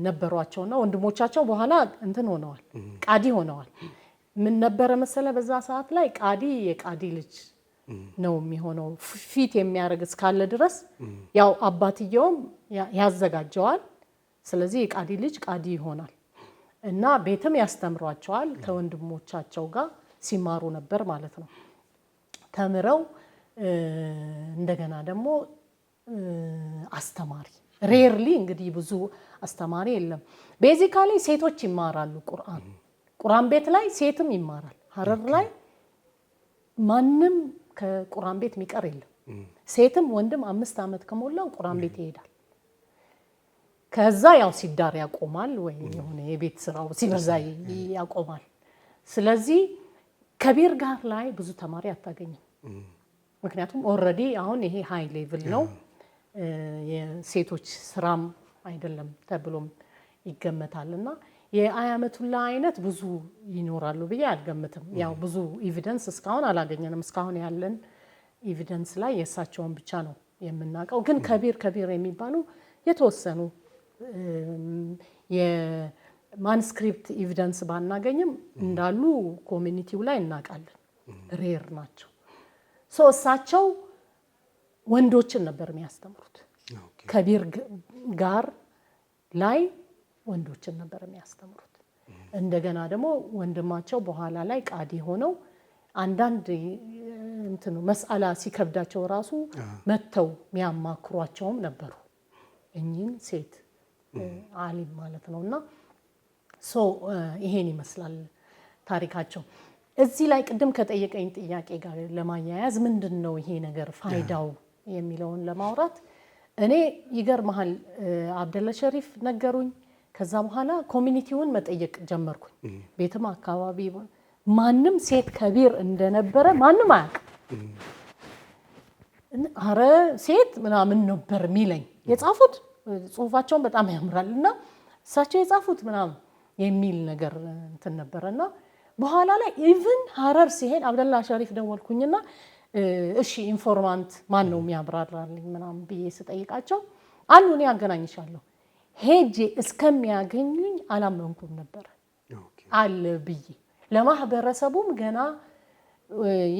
ነበሯቸውና ወንድሞቻቸው በኋላ እንትን ሆነዋል፣ ቃዲ ሆነዋል። ምን ነበር መሰለ በዛ ሰዓት ላይ ቃዲ የቃዲ ልጅ ነው የሚሆነው ፊት የሚያደርግ እስካለ ድረስ ያው አባትየውም ያዘጋጀዋል። ስለዚህ የቃዲ ልጅ ቃዲ ይሆናል እና ቤትም ያስተምሯቸዋል። ከወንድሞቻቸው ጋር ሲማሩ ነበር ማለት ነው። ተምረው እንደገና ደግሞ አስተማሪ ሬርሊ እንግዲህ ብዙ አስተማሪ የለም። ቤዚካሊ ሴቶች ይማራሉ ቁርአን ቤት ላይ ሴትም ይማራል። ሀረር ላይ ማንም ከቁርአን ቤት የሚቀር የለም። ሴትም ወንድም 5 ዓመት ከሞላው ቁርአን ቤት ይሄዳል። ከዛ ያው ሲዳር ያቆማል ወይ የሆነ የቤት ስራው ሲበዛ ያቆማል። ስለዚህ ከቢር ጋር ላይ ብዙ ተማሪ አታገኝም። ምክንያቱም ኦሬዲ አሁን ይሄ ሃይ ሌቭል ነው፣ የሴቶች ስራም አይደለም ተብሎም ይገመታልና የአያመቱላ አይነት ብዙ ይኖራሉ ብዬ አልገምትም። ያው ብዙ ኤቪደንስ እስካሁን አላገኘንም። እስካሁን ያለን ኤቪደንስ ላይ የእሳቸውን ብቻ ነው የምናውቀው። ግን ከቢር የሚባሉ የተወሰኑ የማንስክሪፕት ኤቪደንስ ባናገኝም እንዳሉ ኮሚኒቲው ላይ እናውቃለን። ሬር ናቸው። እሳቸው ወንዶችን ነበር የሚያስተምሩት። ከቢር ጋር ላይ ወንዶችን ነበር የሚያስተምሩት። እንደገና ደግሞ ወንድማቸው በኋላ ላይ ቃዲ ሆነው አንዳንድ እንትኑ መስአላ ሲከብዳቸው ራሱ መተው የሚያማክሯቸውም ነበሩ። እኚህን ሴት ዓሊም ማለት ነውና ይሄን ይመስላል ታሪካቸው። እዚህ ላይ ቅድም ከጠየቀኝ ጥያቄ ጋር ለማያያዝ ምንድነው ይሄ ነገር ፋይዳው የሚለውን ለማውራት እኔ ይገርማል አብደላ ሸሪፍ ነገሩኝ። ከዛ በኋላ ኮሚኒቲውን መጠየቅ ጀመርኩኝ። ቤትም አካባቢ ማንም ሴት ከቢር እንደነበረ ማንም አያውቅም። አረ ሴት ምናምን ነበር የሚለኝ። የጻፉት ጽሁፋቸውን በጣም ያምራልና እሳቸው የጻፉት ምናምን የሚል ነገር እንትን ነበርና በኋላ ላይ ኢቭን ሀረር ሲሄድ አብደላ ሸሪፍ ደወልኩኝና እሺ ኢንፎርማንት ማን ነው የሚያብራራልኝ ምናምን ብዬ ስጠይቃቸው አሉ እኔ ያገናኝሻለሁ። ሄጄ እስከሚያገኙኝ አላመንኩም ነበር አለ ብዬ ለማህበረሰቡም ገና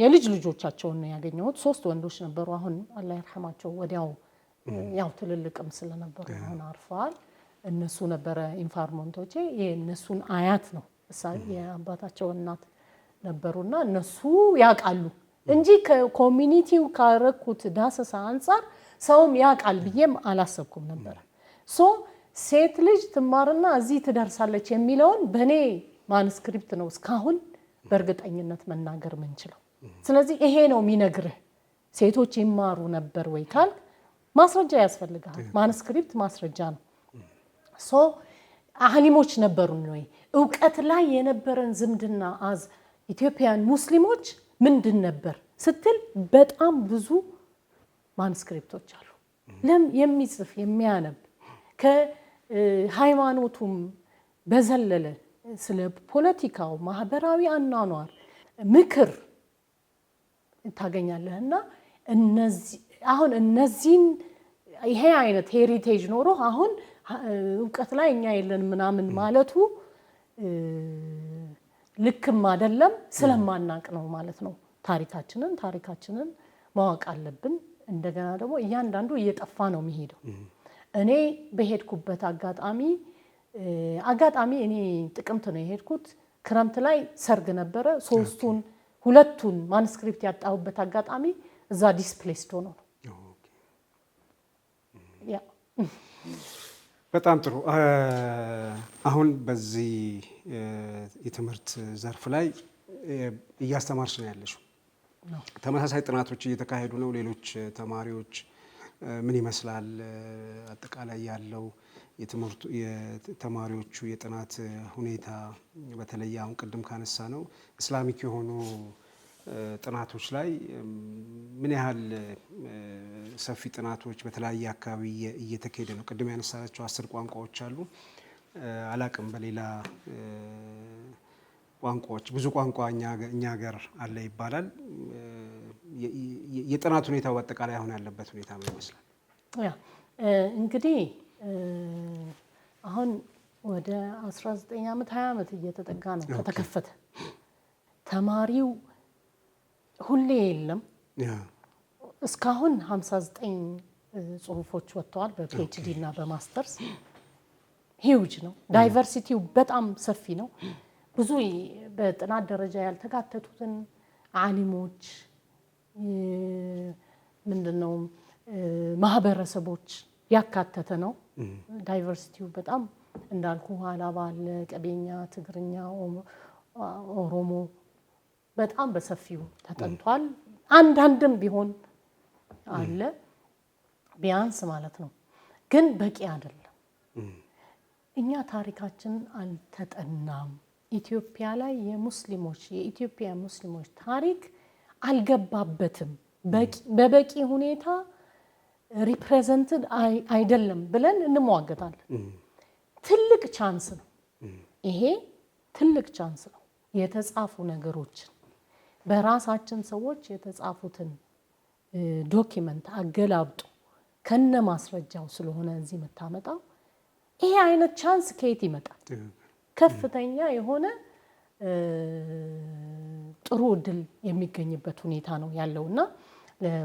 የልጅ ልጆቻቸውን ነው ያገኘሁት። 3 ወንዶች ነበሩ። አሁን አላህ ይርሐማቸው ወዲያው ያው ትልልቅም ስለነበሩ አሁን አርፈዋል። እነሱ ነበረ ኢንፎርማንቶቼ የእነሱን አያት ነው የአባታቸው እናት ነበሩና እነሱ ያውቃሉ እንጂ ከኮሚኒቲው ካረኩት ዳሰሳ አንፃር ሰውም ያውቃል ብዬም አላሰብኩም ነበር ሶ ሴት ልጅ ትማርና እዚህ ትደርሳለች የሚለውን በኔ ማኑስክሪፕት ነው እስካሁን በእርግጠኝነት መናገር ምንችለው ስለዚህ ይሄ ነው የሚነግርህ ሴቶች ይማሩ ነበር ወይ ካል ማስረጃ ያስፈልጋል ማኑስክሪፕት ማስረጃ ነው ሶ አህሊሞች ነበሩን ወይ ዕውቀት ላይ የነበረን ዝምድና አዝ ኢትዮጵያን ሙስሊሞች ምንድን ነበር ስትል በጣም ብዙ ማኑስክሪፕቶች አሉ ለም የሚጽፍ የሚያነብ ከሃይማኖቱም በዘለለ ስለ ፖለቲካው ማህበራዊ አኗኗር ምክር ታገኛለህና እነዚህ አሁን እነዚህን ይሄ አይነት ሄሪቴጅ ኖሮ አሁን ዕውቀት ላይ እኛ የለን ምናምን ማለቱ ልክም አይደለም ስለማናቅ ነው ማለት ነው ታሪካችንን ማወቅ አለብን እንደገና ደግሞ እያንዳንዱ እየጠፋ ነው የሚሄደው እኔ በሄድኩበት አጋጣሚ እኔ ጥቅምት ነው የሄድኩት ክረምት ላይ ሰርግ ነበረ ሁለቱን ማኑስክሪፕት ያጣሁበት አጋጣሚ እዛ ዲስፕሌስድ ሆኖ ነው ያ በጣም ጥሩ አሁን በዚህ የትምህርት ዘርፍ ላይ እያስተማርሽ ነው ያለሽው ተመሳሳይ ጥናቶች እየተካሄዱ ነው ሌሎች ተማሪዎች ምን ይመስላል አጠቃላይ ያለው የትምህርቱ የተማሪዎቹ የጥናት ሁኔታ በተለይ አሁን ቅድም ካነሳ ነው እስላሚክ የሆኑ ጥናቶች ላይ ምን ያህል ሰፊ ጥናቶች በተለያየ አካባቢ እየተካሄደ ነው ቅድም ያነሳናቸው 10 ቋንቋዎች አሉ አላቅም በሌላ ቋንቋዎች ብዙ ቋንቋ እኛ ሀገር አለ ይባላል የጥናት ሁኔታው አጠቃላይ አሁን ያለበት ሁኔታ ምን ይመስላል ያ እንግዲህ አሁን ወደ 19 ዓመት 20 ዓመት እየተጠጋ ነው ከተከፈተ ተማሪው ሁሌ የለም እስካሁን 59 ጽሁፎች ወጥተዋል በፒኤችዲ እና በማስተርስ ሂውጅ ነው ዳይቨርሲቲው በጣም ሰፊ ነው ብዙ በጥናት ደረጃ ያልተካተቱትን ዓሊሞች ምንድነው ማህበረሰቦች ያካተተ ነው ዳይቨርሲቲው በጣም እንዳልኩ ሀላባ አለ ቀቤኛ ትግርኛ ኦሮሞ በጣም በሰፊው ተጠንቷል አንዳንድም ቢሆን አለ ቢያንስ ማለት ነው ግን በቂ አይደለም እኛ ታሪካችን አልተጠናም ኢትዮጵያ ላይ የኢትዮጵያ ሙስሊሞች ታሪክ አልገባበትም በበቂ ሁኔታ ሪፕሬዘንትድ አይደለም ብለን እንሟገታለን ትልቅ ቻንስ ነው ይሄ ትልቅ ቻንስ ነው የተጻፉ ነገሮችን በራሳችን ሰዎች የተጻፉትን ዶክመንት አገላብጡ ከነ ማስረጃው ስለሆነ እዚህ መታመጣው ይሄ አይነት ቻንስ ከየት ይመጣል ከፍተኛ የሆነ ጥሩ እድል የሚገኝበት ሁኔታ ነው ያለውና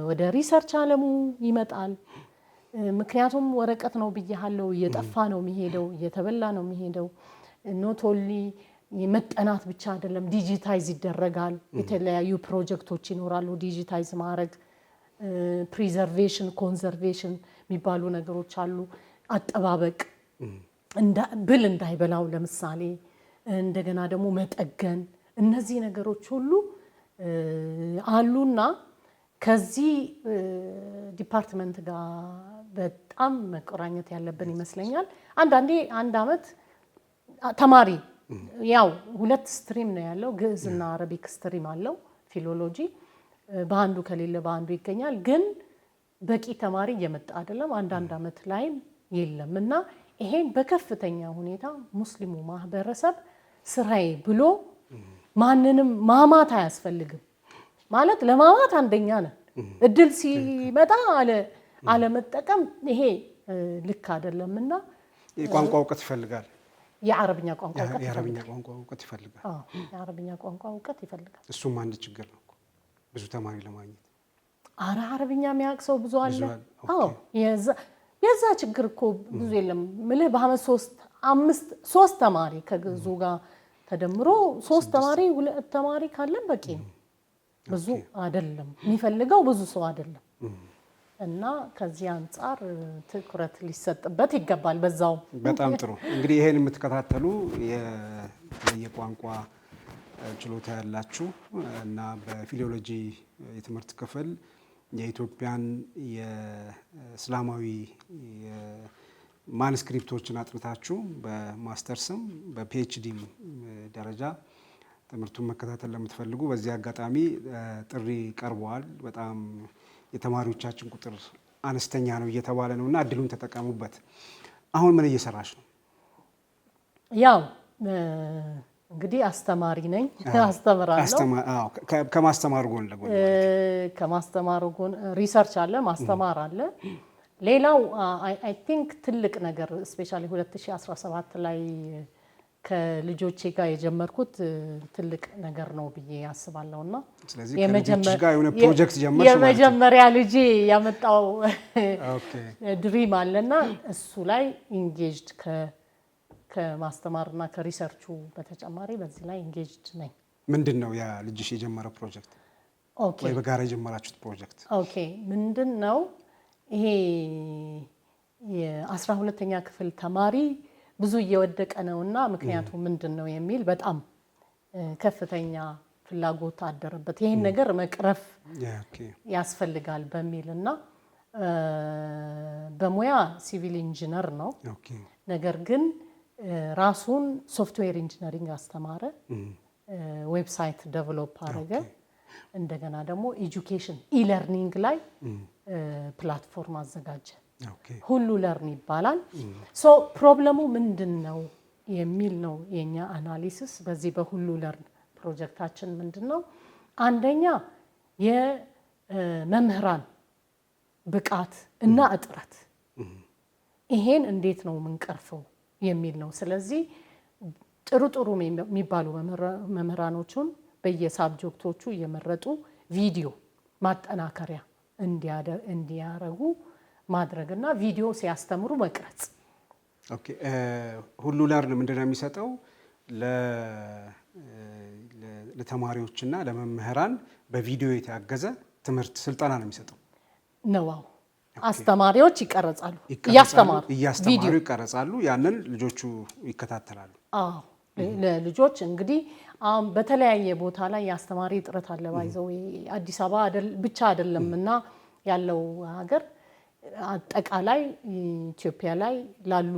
ወደ ሪሰርች ዓለሙ ይመጣል ምክንያቱም ወረቀት ነው ብያለው እየጠፋ ነው የሚሄደው እየተበላ ነው የሚሄደው ኖት ኦንሊ የመጠናት ብቻ አይደለም ዲጂታይዝ ይደረጋል የተለያዩ ፕሮጀክቶች ይኖራሉ ዲጂታይዝ ማድረግ ፕሪዘርቬሽን ኮንዘርቬሽን የሚባሉ ነገሮች አሉ አጠባበቅ ብል እንዳይበላው ለምሳሌ እንደገና ደግሞ መጠገን እነዚህ ነገሮች ሁሉ አሉና ከዚህ ዲፓርትመንት ጋር በጣም መቆራኘት ያለብን ይመስለኛል አንድ አመት ተማሪ ያው ሁለት ስትሪም ነው ያለው ግዕዝና አረቢክ ስትሪም አለው ፊሎሎጂ በአንዱ ከሌለ በአንዱ ይገኛል ግን በቂ ተማሪ እየመጣ አይደለም አንድ አመት ላይ የለምና ይሄን በከፍተኛ ሁኔታ ሙስሊሙ ማህበረሰብ ስራዬ ብሎ ማንንም ማማት አያስፈልግም ማለት ለማማት አንደኛ ነን እድል ሲመጣ አለ መጠቀም ይሄ ልክ አይደለምና የቋንቋ ዕውቀት ይፈልጋል የአረብኛ ቋንቋ ዕውቀት ይፈልጋል የአረብኛ ቋንቋ ዕውቀት ይፈልጋል እሱም አንድ ችግር ነው ብዙ ተማሪ ለማግኘት አረብኛ የሚያውቅ ሰው ብዙ አለ የዛ ችግር እኮ ብዙ የለም ምልህ በአመት 3 ተማሪ ከግዙ ጋር ተደምሮ 3 ተማሪ 2 ተማሪ ካለን በቂ ነው ብዙ አይደለም የሚፈልገው ብዙ ሰው አይደለም እና ከዚህ አንፃር ትኩረት ሊሰጥበት ይገባል በዛው በጣም ጥሩ እንግዲህ ይሄን የምትከታተሉ የቋንቋ ችሎታ ያላችሁ እና በፊሎሎጂ የትምህርት ክፍል የኢትዮጵያን የእስላማዊ ማኑስክሪፕቶችን አጥንታችሁ በማስተርስም በፒኤችዲም ደረጃ ትምህርቱን መከታተል ለምትፈልጉ በዚህ አጋጣሚ ጥሪ ቀርቧል በጣም የተማሪዎቻችን ቁጥር አነስተኛ ነው እየተባለ ነውና እድሉን ተጠቀሙበት አሁን ምን እየሰራሽ ነው ያው እንግዲህ አስተማሪ ነኝ አስተምራለሁ ከማስተማር ጎን ለጎን ከማስተማር ጎን ሪሰርች አለ ማስተማር አለ ሌላው አይ ቲንክ ትልቅ ነገር ስፔሻሊ 2017 ላይ ከልጆቼ ጋር የጀመርኩት ትልቅ ነገር ነው ብዬ ያስባለሁና ስለዚህ ከልጆች ጋር የሆነ ፕሮጀክት ጀመርሽ የመጀመሪያ ልጅ ያመጣው ድሪም አለና እሱ ላይ ኢንጌጅድ ከማስተማርና ከሪሰርቹ በተጨማሪ በዚህ ላይ ኢንጌጅድ ነኝ ምንድነው ያ ልጅሽ የጀመረው ፕሮጀክት ወይ በጋራ የጀመራችሁት ፕሮጀክት ኦኬ ምንድነው ይሄ የ12ኛ ክፍል ተማሪ ብዙ እየወደቀ ነውና ምክንያቱ ምንድነው የሚል በጣም ከፍተኛ ፍላጎት አደረበት ይሄን ነገር መቅረፍ ያስፈልጋል በሚልና በሙያ ሲቪል ኢንጂነር ነው ነገር ግን ራሱን ሶፍትዌር ኢንጂነሪንግ አስተማረ ዌብሳይት ዴቨሎፕ አረገ እንደገና ደግሞ ኤጁኬሽን ኢለርኒንግ ላይ ፕላትፎርም አዘጋጀ ሁሉ ለርን ይባላል ሶ ፕሮብለሙ ምንድነው የሚል ነው የኛ አናሊሲስ በዚህ በሁሉ ለርን ፕሮጀክታችን ምንድነው አንደኛ የመምህራን ብቃት እና እጥረት ይሄን እንዴት ነው ምንቀርፈው የሚል ነው ስለዚህ ጥሩ የሚባሉ መምህራኖቹን በየሳብጀክቶቹ እየመረጡ ቪዲዮ ማጠናከሪያ እንዲያረጉ ማድረግና ቪዲዮ ሲያስተምሩ መቅረጽ ኦኬ ሁሉ ለርን ምንድነው የሚሰጠው ለተማሪዎችና ለመምህራን በቪዲዮ የታገዘ ትምህርት ስልጠና ነው የሚሰጠው ነው አስተማሪዎች ይቀርጻሉ ያስተማሩ ይቀርጻሉ ያንን ልጆቹ ይከታተላሉ ለልጆች እንግዲህ በተለያየ ቦታ ላይ ያስተማሪ ጥረት አለ ባይዘው አዲስ አበባ ብቻ አይደለምና ያለው ሀገር አጠቃላይ ኢትዮጵያ ላይ ላሉ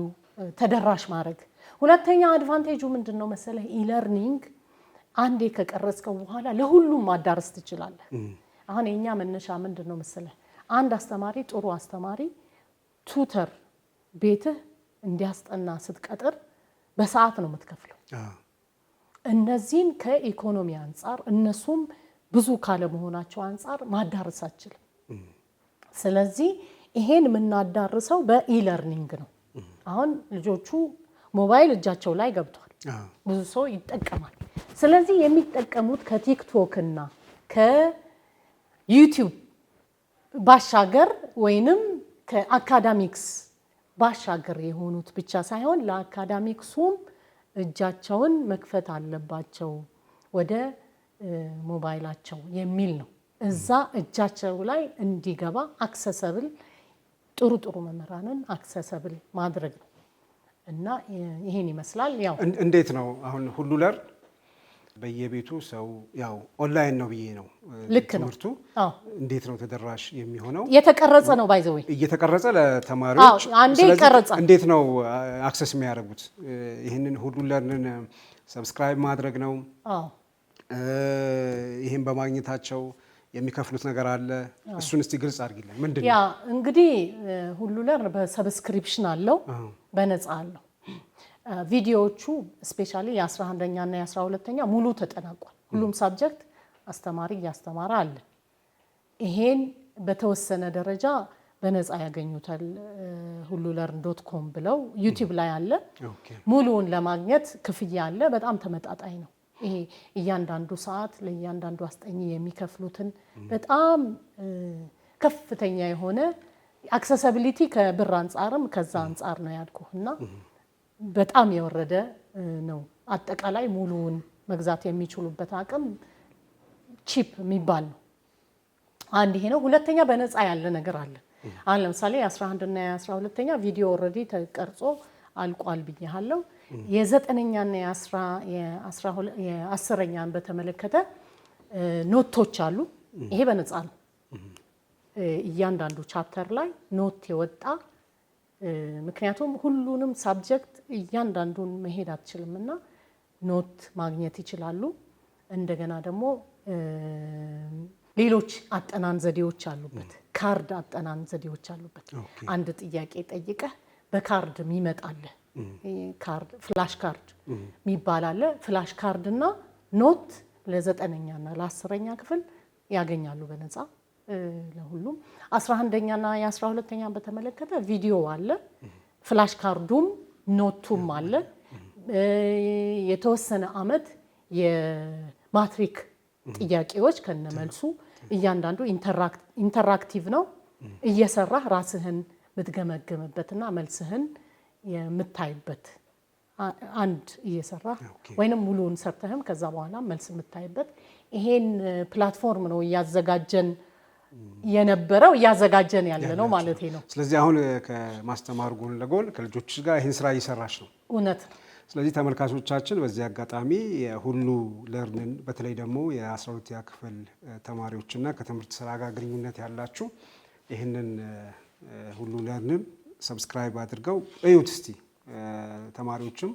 ተደራሽ ማድረግ ሁለተኛ አድቫንቴጁ ምንድነው መሰለህ ኢለርኒንግ አንዴ ከቀረጽከው በኋላ ለሁሉም ማዳረስ ትችላለህ አሁን የኛ መነሻ ምንድነው መሰለህ አንድ አስተማሪ ጥሩ አስተማሪ ቱተር ቤትህ እንዲያስጠና ስትቀጥር በሰዓት ነው የምትከፍለው እነዚህን ከኢኮኖሚ አንፃር እነሱም ብዙ ካለ መሆናቸው አንፃር ማዳረስ አችልም ስለዚህ ይሄን የምናዳርሰው በኢለርኒንግ ነው አሁን ልጆቹ ሞባይል እጃቸው ላይ ገብቷል ብዙ ሰው ይጠቀማል ስለዚህ የሚጠቀሙት ከቲክቶክ እና ከዩቲዩብ ባሻገር ወይንም ከአካዳሚክስ ባሻገር የሆኑት ብቻ ሳይሆን ለአካዳሚክሱም እጃቸውን መክፈት አለባቸው ወደ ሞባይላቸው የሚል ነው እዛ እጃቸው ላይ እንዲገባ አክሰሰብል ጥሩ መምህራንን አክሰሰብል ማድረግ ነው እና ይሄን ይመስላል ያው እንዴት ነው አሁን ሁሉ ለርን በየቤቱ ሰው ያው ኦንላይን ነው ብዬ ነው ትምህርቱ እንዴት ነው ተደራሽ የሚሆነው የተቀረጸ ነው ባይዘው እየተቀረጸ ለተማሪዎች አንዴ ይቀርጻል እንዴት ነው አክሰስ የሚያደርጉት ይሄንን ሁሉ ለርንን ሰብስክራይብ ማድረግ ነው ይሄን በማግኘታቸው የሚከፍሉት ነገር አለ እሱን እስቲ ግልጽ አድርጊልኝ ምንድነው ያ እንግዲህ ሁሉ ለርን በሰብስክሪፕሽን አለው በነፃ አለው ቪዲዮዎቹ ስፔሻሊ የ11ኛ እና የ12ኛ ሙሉ ተጠናቋል ሁሉም ሳብጀክት አስተማሪ ያስተማራ አለ ይሄን በተወሰነ ደረጃ በነፃ ያገኙታል hululearn.com ብለው ዩቲዩብ ላይ አለ ሙሉውን ለማግኘት ክፍያ አለ በጣም ተመጣጣኝ ነው ይሄ እያንዳንዱ ሰዓት ለእያንዳንዱ አስጠኝ የሚከፍሉትን በጣም ከፍተኛ የሆነ አክሰሲቢሊቲ ከብር አንፃርም ከዛ አንፃር ነው ያልኩህና በጣም የወረደ ነው። አጠቃላይ ሙሉውን መግዛት የሚችሉበት አቅም ቺፕ የሚባል ነው። አንድ ይሄ ነው። ሁለተኛ በነፃ ያለ ነገር አለ። አሁን ለምሳሌ 11 እና 12ኛ ቪዲዮ ኦልሬዲ ተቀርጾ አልቋል ብያለሁ። የ9ኛ እና የ10ኛን በተመለከተ ኖቶች አሉ። ይሄ በነፃ ነው። እያንዳንዱ ቻፕተር ላይ ኖት የወጣ ምክንያቱም ሁሉንም ሳብጀክት እያንዳንዱን መሄድ አትችልምና ኖት ማግኘት ይችላሉ። እንደገና ደግሞ ሌሎች አጠናን ዘዴዎች አሉበት። ካርድ አጠናን ዘዴዎች አሉበት። አንድ ጥያቄ ጠይቀህ በካርድ የሚመጣል ካርድ ፍላሽ ካርድ የሚባል አለ። ፍላሽ ካርድ እና ኖት ለ9ኛ እና ለ10ኛ ክፍል ያገኛሉ በነፃ ለሁሉም። 11ኛ እና የ12ኛ በተመለከተ ቪዲዮ አለ። ፍላሽ ካርዱም ኖቱም አለ። የተወሰነ አመት የማትሪክ ጥያቄዎች ከነመልሱ እያንዳንዱ ኢንተራክቲቭ ነው። እየሰራህ ራስህን የምትገመገምበትና መልስህን የምታይበት አንድ እየሰራህ ወይንም ሙሉውን ሰርተህም ከዛ በኋላ መልስ የምታይበት ይሄን ፕላትፎርም ነው እያዘጋጀን የነበረው እያዘጋጀን ያለ ነው ማለት ነው። ስለዚህ አሁን ከማስተማር ጎን ለጎን ከልጆች ጋር ይሄን ስራ እየሰራች ነው። እውነት። ስለዚህ ተመልካቾቻችን በዚህ አጋጣሚ ሁሉ ለርንን በተለይ ደግሞ የ12ኛ ክፍል ተማሪዎችና ከትምህርት ስራ ጋር ግንኙነት ያላችሁ ይህንን ሁሉ ለርንን ሰብስክራይብ አድርገው እዩት እስቲ። ተማሪዎችም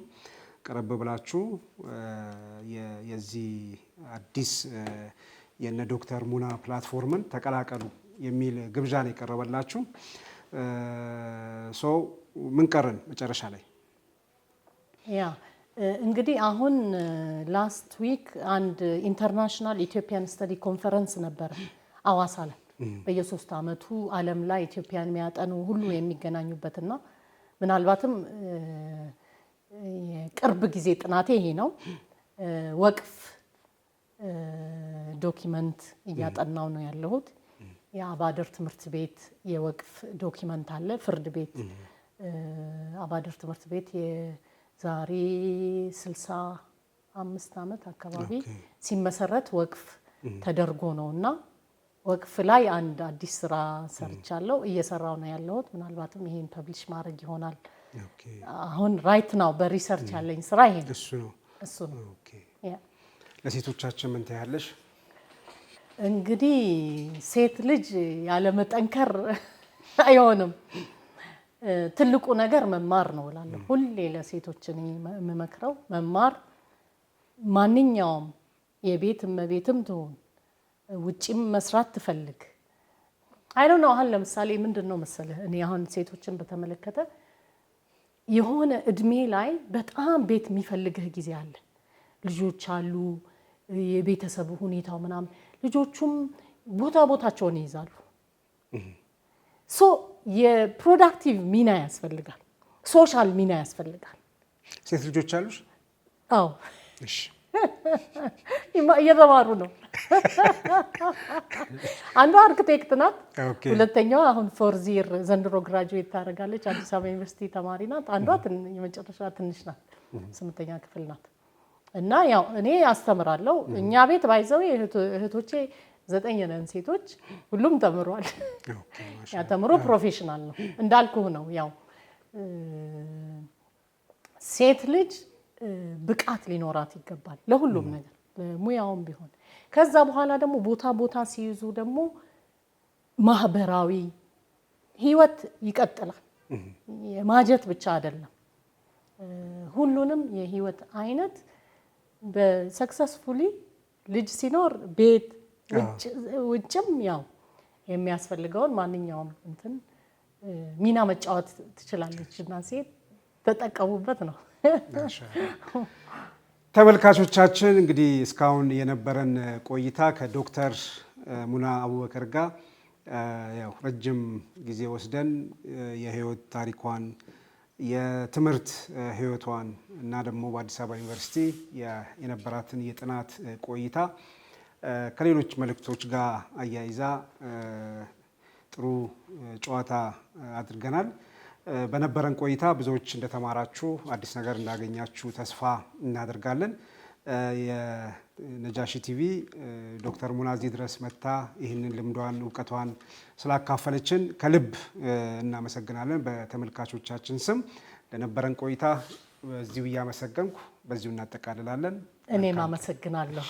ቀረብ ብላችሁ የዚህ አዲስ የነ ዶክተር ሙና ፕላትፎርምን ተቀላቀሉ የሚል ግብዣ ነው የቀረበላችሁ። ሶ ምን ቀረን መጨረሻ ላይ? ያ እንግዲህ አሁን ላስት ዊክ አንድ ኢንተርናሽናል ኢትዮጵያን ስተዲ ኮንፈረንስ ነበር አዋሳ ላይ። በየ3 አመቱ ዓለም ላይ ኢትዮጵያን የሚያጠኑ ሁሉ የሚገናኙበትና ምናልባትም የቅርብ ጊዜ ጥናቴ ይሄ ነው። ወቅፍ ዶኪመንት እያጠናው ነው ያለሁት። የአባደር ትምህርት ቤት የወቅፍ ዶኪመንት አለ። ፍርድ ቤት አባደር ትምህርት ቤት የዛሬ 65 ዓመት አካባቢ ሲመሰረት ወቅፍ ተደርጎ ነውና ወቅፍ ላይ አንድ አዲስ ስራ ሰርቻለሁ። እየሰራው ነው ያለሁት። ምናልባትም ይሄን ፐብሊሽ ማድረግ ይሆናል። አሁን ራይት ናው በሪሰርች ያለኝ ስራ ይሄ ነው። እሱ ነው። ለሴቶቻችን ምን ታያለሽ? እንግዲህ ሴት ልጅ ያለ መጠንከር አይሆንም። ትልቁ ነገር መማር ነው እላለሁ። ሁሌ ለሴቶች እኔ የምመክረው መማር፣ ማንኛውም የቤት እመቤትም ትሆን ውጪም መስራት ትፈልግ አይ ዶንት ኖ። አሁን ለምሳሌ ምንድነው መሰለህ እኔ አሁን ሴቶችን በተመለከተ የሆነ እድሜ ላይ በጣም ቤት የሚፈልግህ ጊዜ አለ። ልጆች አሉ፣ የቤተሰብ ሁኔታው ምናምን፣ ልጆቹም ቦታቸውን ይይዛሉ። ሶ የፕሮዳክቲቭ ሚና ያስፈልጋል፣ ሶሻል ሚና ያስፈልጋል። ሴት ልጆች አሉሽ? አዎ። እሺ እየተማሩ ነው። አንዷ አርክቴክት ናት። ሁለተኛዋ አሁን ፎርዝ ይር ዘንድሮ ግራጁዌት ታደርጋለች። አዲስ አበባ ዩኒቨርሲቲ ተማሪ ናት። አንዷ የመጨረሻ ትንሽ ናት፣ 8ኛ ክፍል ናት። እና ያው እኔ አስተምራለሁ። እኛ ቤት ባይዘው እህቶቼ 9 ነን ሴቶች፣ ሁሉም ተምሯል። ያ ተምሮ ፕሮፌሽናል ነው እንዳልኩህ ነው። ያው ሴት ልጅ ብቃት ሊኖራት ይገባል ለሁሉም ነገር፣ ለሙያውም ቢሆን። ከዛ በኋላ ደግሞ ቦታ ሲይዙ ደግሞ ማህበራዊ ህይወት ይቀጥላል። የማጀት ብቻ አይደለም። ሁሉንም የህይወት አይነት በሰክሰስፉሊ ልጅ ሲኖር ቤት ውጭም ያው የሚያስፈልገውን ማንኛውም እንትን ሚና መጫወት ትችላለች እና ሴት ተጠቀሙበት ነው። ተመልካቾቻችን እንግዲህ እስካሁን የነበረን ቆይታ ከዶክተር ሙና አቡበከር ጋር ያው ረጅም ጊዜ ወስደን የህይወት ታሪኳን የትምህርት ህይወቷን እና ደግሞ በአዲስ አበባ ዩኒቨርሲቲ የነበራትን የጥናት ቆይታ ከሌሎች መልእክቶች ጋር አያይዛ ጥሩ ጨዋታ አድርገናል። በነበረን ቆይታ ብዙዎች እንደተማራችሁ አዲስ ነገር እንዳገኛችሁ ተስፋ እናደርጋለን። የነጃሺ ቲቪ ዶክተር ሙናዚ ድረስ መታ ይህንን ልምዷን እውቀቷን ስላካፈለችን ከልብ እናመሰግናለን። በተመልካቾቻችን ስም ለነበረን ቆይታ በዚሁ እያመሰገንኩ በዚሁ እናጠቃልላለን። እኔም አመሰግናለሁ።